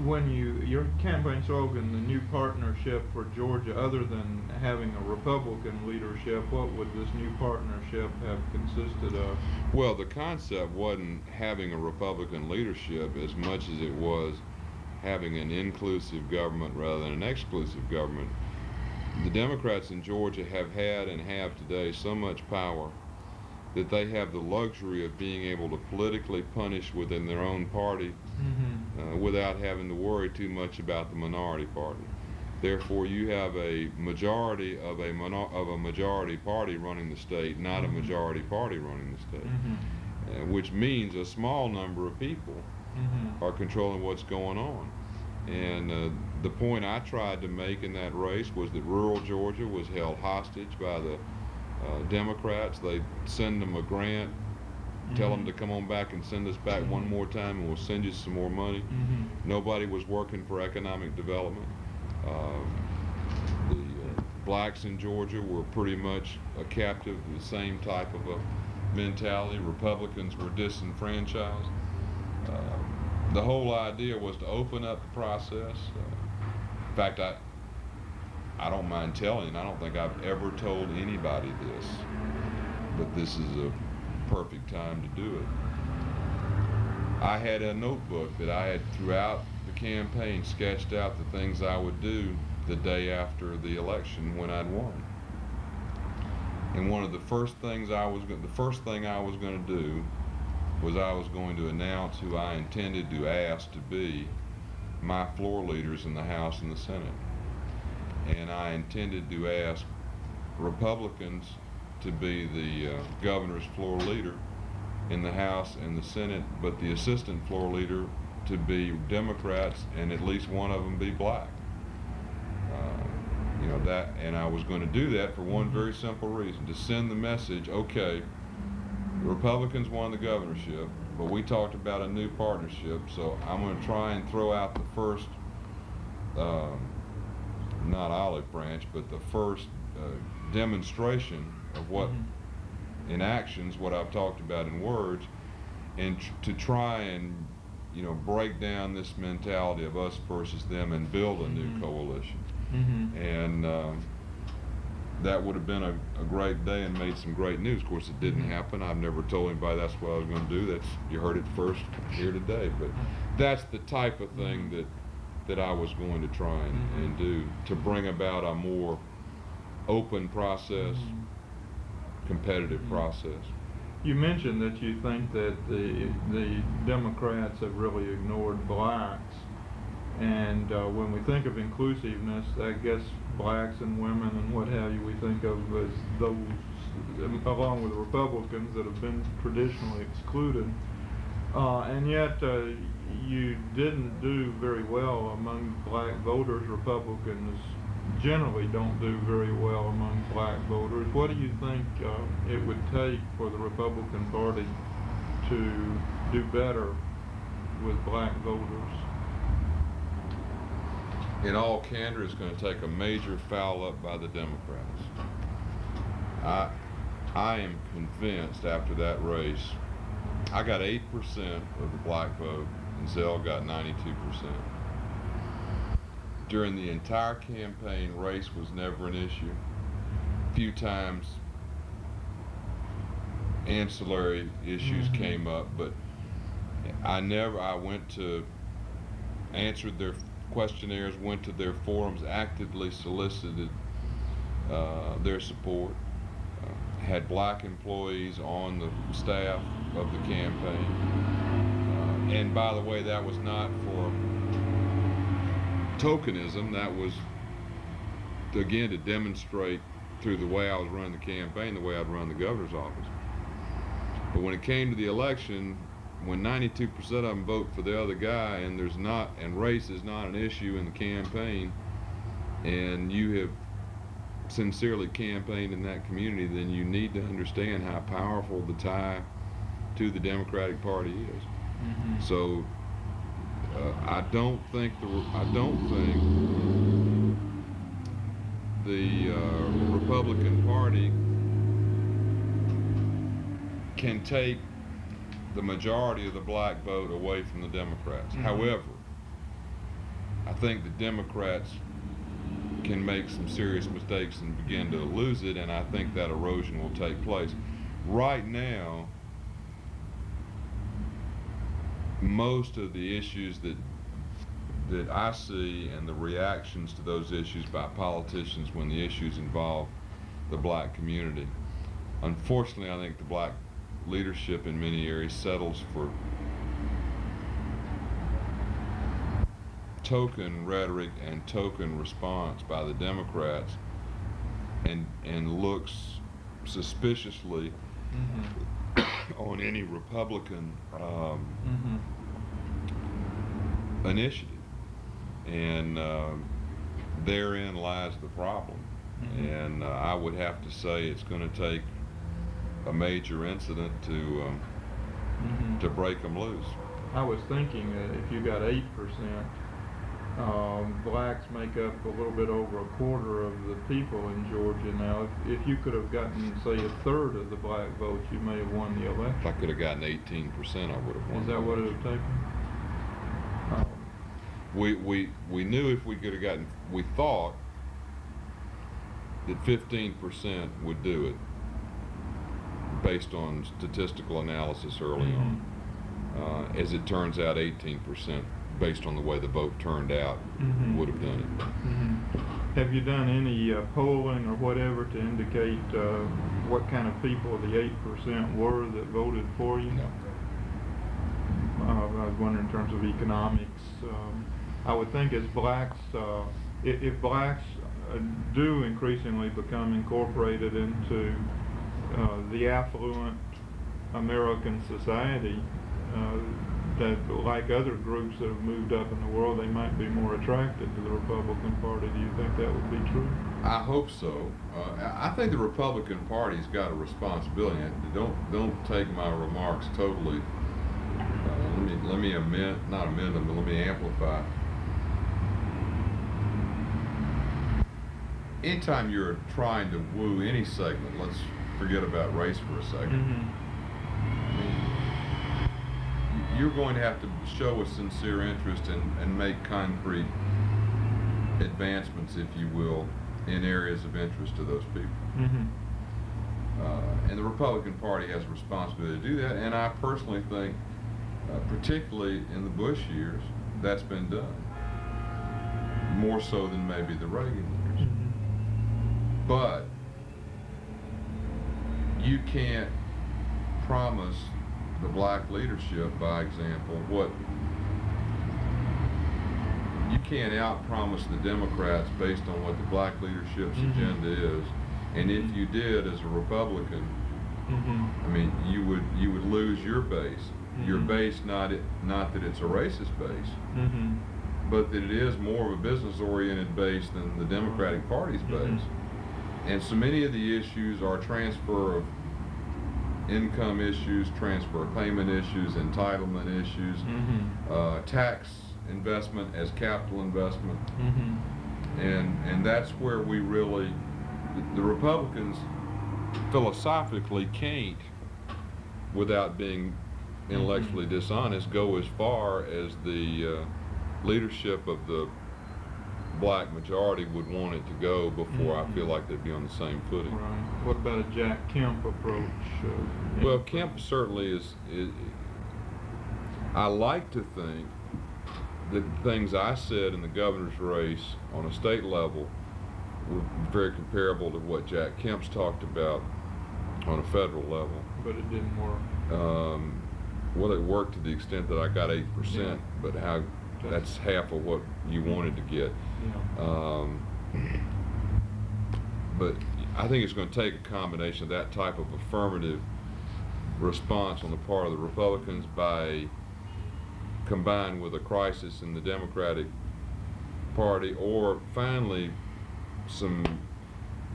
When your campaign slogan, the new partnership for Georgia, other than having a Republican leadership, what would this new partnership have consisted of? Well, the concept wasn't having a Republican leadership as much as it was having an inclusive government rather than an exclusive government. The Democrats in Georgia have had and have today so much power that they have the luxury of being able to politically punish within their own party without having to worry too much about the minority party. Therefore, you have a majority of a majority party running the state, not a majority party running the state, which means a small number of people are controlling what's going on. And the point I tried to make in that race was that rural Georgia was held hostage by the Democrats. They send them a grant, tell them to come on back and send us back one more time, and we'll send you some more money. Nobody was working for economic development. The blacks in Georgia were pretty much a captive of the same type of a mentality. Republicans were disenfranchised. The whole idea was to open up the process. In fact, I don't mind telling, I don't think I've ever told anybody this, but this is a perfect time to do it. I had a notebook that I had throughout the campaign sketched out the things I would do the day after the election when I'd won. And one of the first thing I was going to do was I was going to announce who I intended to ask to be my floor leaders in the House and the Senate. And I intended to ask Republicans to be the governor's floor leader in the House and the Senate, but the assistant floor leader to be Democrats, and at least one of them be black. You know, that, and I was going to do that for one very simple reason, to send the message, okay, the Republicans won the governorship, but we talked about a new partnership, so I'm going to try and throw out the first, not olive branch, but the first demonstration of what, in actions, what I've talked about in words, and to try and, you know, break down this mentality of us versus them and build a new coalition. And that would have been a great day and made some great news. Of course, it didn't happen. I've never told anybody that's what I was going to do. That's, you heard it first here today. But that's the type of thing that I was going to try and do to bring about a more open process, competitive process. You mentioned that you think that the Democrats have really ignored blacks, and when we think of inclusiveness, I guess blacks and women and what have you, we think of as those, along with the Republicans, that have been traditionally excluded. And yet you didn't do very well among black voters. Republicans generally don't do very well among black voters. What do you think it would take for the Republican Party to do better with black voters? In all candor, it's going to take a major foul up by the Democrats. I am convinced after that race, I got 8% of the black vote and Zell got 92%. During the entire campaign, race was never an issue. A few times ancillary issues came up, but I went to, answered their questionnaires, went to their forums, actively solicited their support, had black employees on the staff of the campaign. And by the way, that was not for tokenism, that was, again, to demonstrate through the way I was running the campaign, the way I'd run the governor's office. But when it came to the election, when 92% of them vote for the other guy, and there's not, and race is not an issue in the campaign, and you have sincerely campaigned in that community, then you need to understand how powerful the tie to the Democratic Party is. So I don't think the Republican Party can take the majority of the black vote away from the Democrats. However, I think the Democrats can make some serious mistakes and begin to lose it, and I think that erosion will take place. Right now, most of the issues that I see and the reactions to those issues by politicians when the issues involve the black community, unfortunately, I think the black leadership in many areas settles for token rhetoric and token response by the Democrats, and looks suspiciously on any Republican initiative, and therein lies the problem. And I would have to say it's going to take a major incident to break them loose. I was thinking that if you got 8%, blacks make up a little bit over a quarter of the people in Georgia now. If you could have gotten, say, a third of the black votes, you may have won the election. If I could have gotten 18%, I would have won. Is that what it would have taken? We knew if we could have gotten, we thought that 15% would do it, based on statistical analysis early on. As it turns out, 18%, based on the way the vote turned out, would have done it. Have you done any polling or whatever to indicate what kind of people the 8% were that voted for you? No. was wondering in terms of economics. I would think as blacks, if blacks do increasingly become incorporated into the affluent American society, that like other groups that have moved up in the world, they might be more attracted to the Republican Party. Do you think that would be true? I hope so. I think the Republican Party's got a responsibility. Don't take my remarks totally. Let me not amend them, but let me amplify. Anytime you're trying to woo any segment, let's forget about race for a second. You're going to have to show a sincere interest and make concrete advancements, if you will, in areas of interest to those people. And the Republican Party has a responsibility to do that, and I personally think, particularly in the Bush years, that's been done. More so than maybe the Reagan years. But you can't promise the black leadership, by example, what you can't out-promise the Democrats based on what the black leadership's agenda is. And if you did, as a Republican, I mean, you would lose your base. Your base, not that it's a racist base, but that it is more of a business-oriented base than the Democratic Party's base. And so many of the issues are transfer of income issues, transfer of payment issues, entitlement issues, tax investment as capital investment, and that's where we really, the Republicans philosophically can't, without being intellectually dishonest, go as far as the leadership of the black majority would want it to go before I feel like they'd be on the same footing. Right. What about a Jack Kemp approach? Well, Kemp certainly is. I like to think that the things I said in the governor's race on a state level were very comparable to what Jack Kemp's talked about on a federal level. But it didn't work. Well, it worked to the extent that I got 8%, but that's half of what you wanted to get. But I think it's going to take a combination of that type of affirmative response on the part of the Republicans combined with a crisis in the Democratic Party, or finally some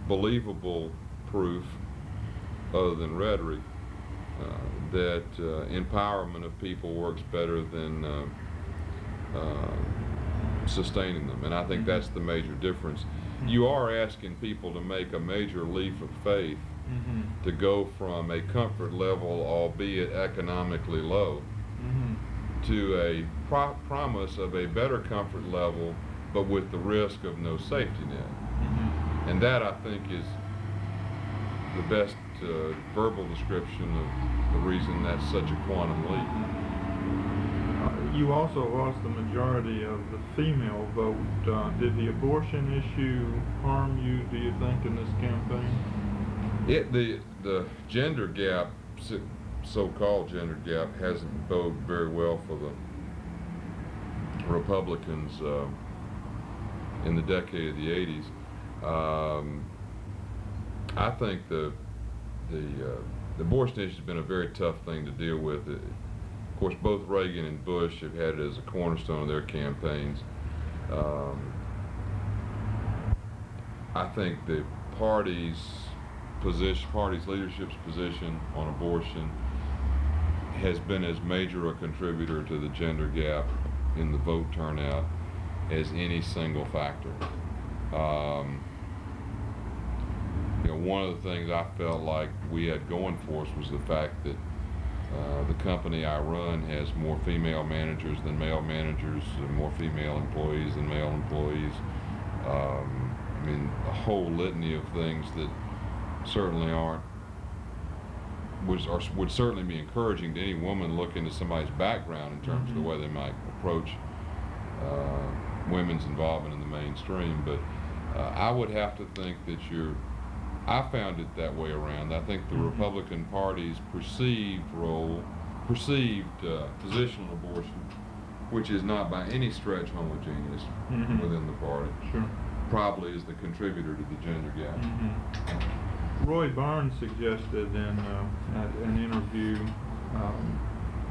believable proof other than rhetoric that empowerment of people works better than sustaining them. And I think that's the major difference. You are asking people to make a major leap of faith to go from a comfort level, albeit economically low, to a promise of a better comfort level, but with the risk of no safety net. And that, I think, is the best verbal description of the reason that's such a quantum leap. You also lost the majority of the female vote. Did the abortion issue harm you, do you think, in this campaign? The gender gap, so-called gender gap, hasn't boded very well for the Republicans in the decade of the 80s. I think the abortion issue has been a very tough thing to deal with. Of course, both Reagan and Bush have had it as a cornerstone of their campaigns. I think the party's leadership's position on abortion has been as major a contributor to the gender gap in the vote turnout as any single factor. One of the things I felt like we had going for us was the fact that the company I run has more female managers than male managers, and more female employees than male employees. I mean, a whole litany of things that certainly would certainly be encouraging to any woman looking into somebody's background in terms of the way they might approach women's involvement in the mainstream. But I would have to think that I found it that way around. I think the Republican Party's perceived role perceived positional abortion, which is not by any stretch homogeneous within the party, Sure. probably is the contributor to the gender gap. Roy Barnes suggested in an interview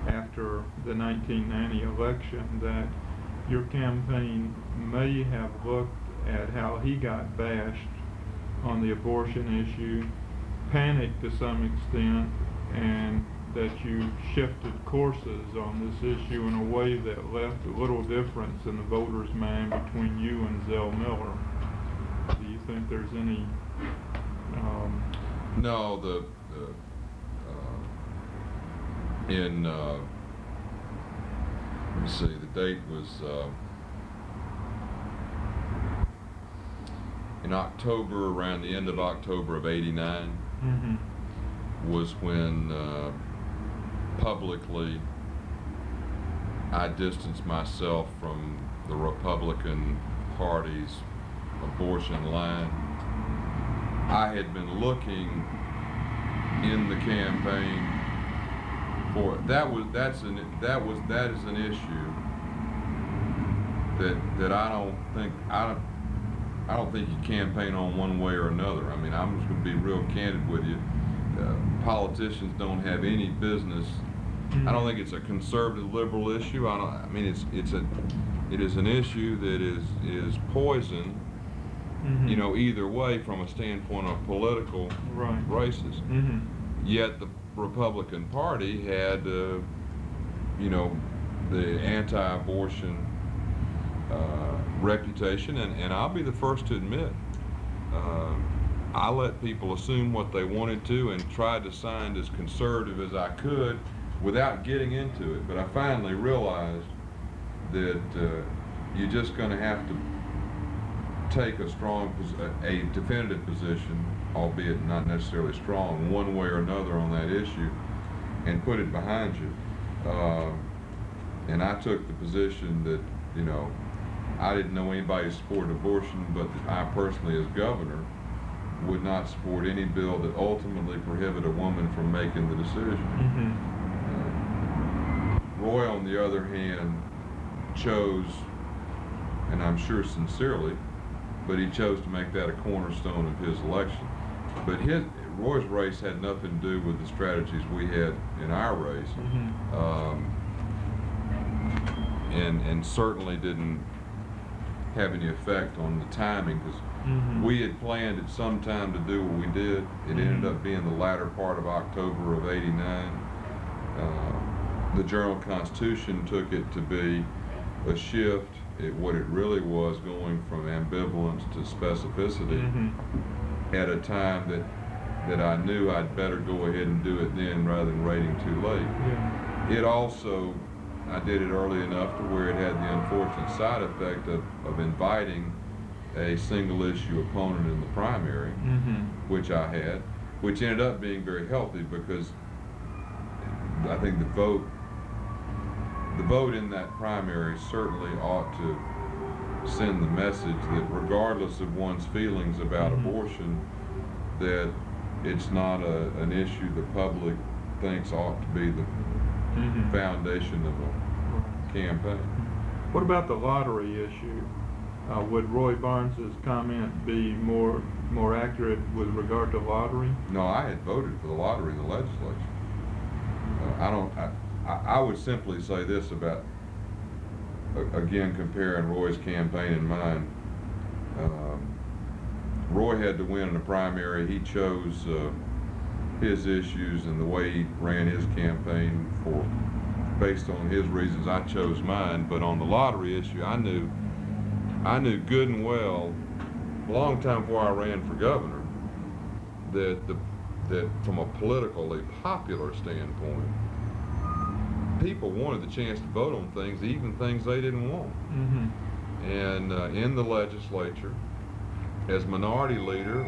after the 1990 election that your campaign may have looked at how he got bashed on the abortion issue, panicked to some extent, and that you shifted courses on this issue in a way that left a little difference in the voters' mind between you and Zell Miller. Do you think there's any No, let me see, the date was in October, around the end of October of '89, was when publicly I distanced myself from the Republican Party's abortion line. I had been looking in the campaign for that is an issue that I don't think you campaign on one way or another. I mean, I'm just going to be real candid with you. Politicians don't have any business. I don't think it's a conservative liberal issue. It is an issue that is poison. You know, either way from a standpoint of political races. Yet the Republican Party had, you know, the anti-abortion reputation, and I'll be the first to admit, I let people assume what they wanted to and tried to sound as conservative as I could without getting into it. But I finally realized that you're just going to have to take a definitive position, albeit not necessarily strong, one way or another on that issue, and put it behind you. And I took the position that, you know, I didn't know anybody supported abortion, but that I personally, as governor, would not support any bill that ultimately prohibited a woman from making the decision. Roy, on the other hand, chose, and I'm sure sincerely, but he chose to make that a cornerstone of his election. But Roy's race had nothing to do with the strategies we had in our race, and certainly didn't have any effect on the timing, because we had planned at some time to do what we did. It ended up being the latter part of October of '89. The Journal-Constitution took it to be a shift. What it really was, going from ambivalence to specificity at a time that I knew I'd better go ahead and do it then rather than waiting too late. It also, I did it early enough to where it had the unfortunate side effect of inviting a single issue opponent in the primary, which I had, which ended up being very healthy, because I think the vote in that primary certainly ought to send the message that regardless of one's feelings about abortion, that it's not an issue the public thinks ought to be the foundation of a campaign. What about the lottery issue? Would Roy Barnes's comment be more accurate with regard to lottery? No, I had voted for the lottery in the legislature. I would simply say this about, again, comparing Roy's campaign and mine. Roy had to win in the primary. He chose his issues and the way he ran his campaign based on his reasons. I chose mine. But on the lottery issue, I knew good and well, a long time before I ran for governor, that from a politically popular standpoint, people wanted the chance to vote on things, even things they didn't want. And in the legislature, as minority leader,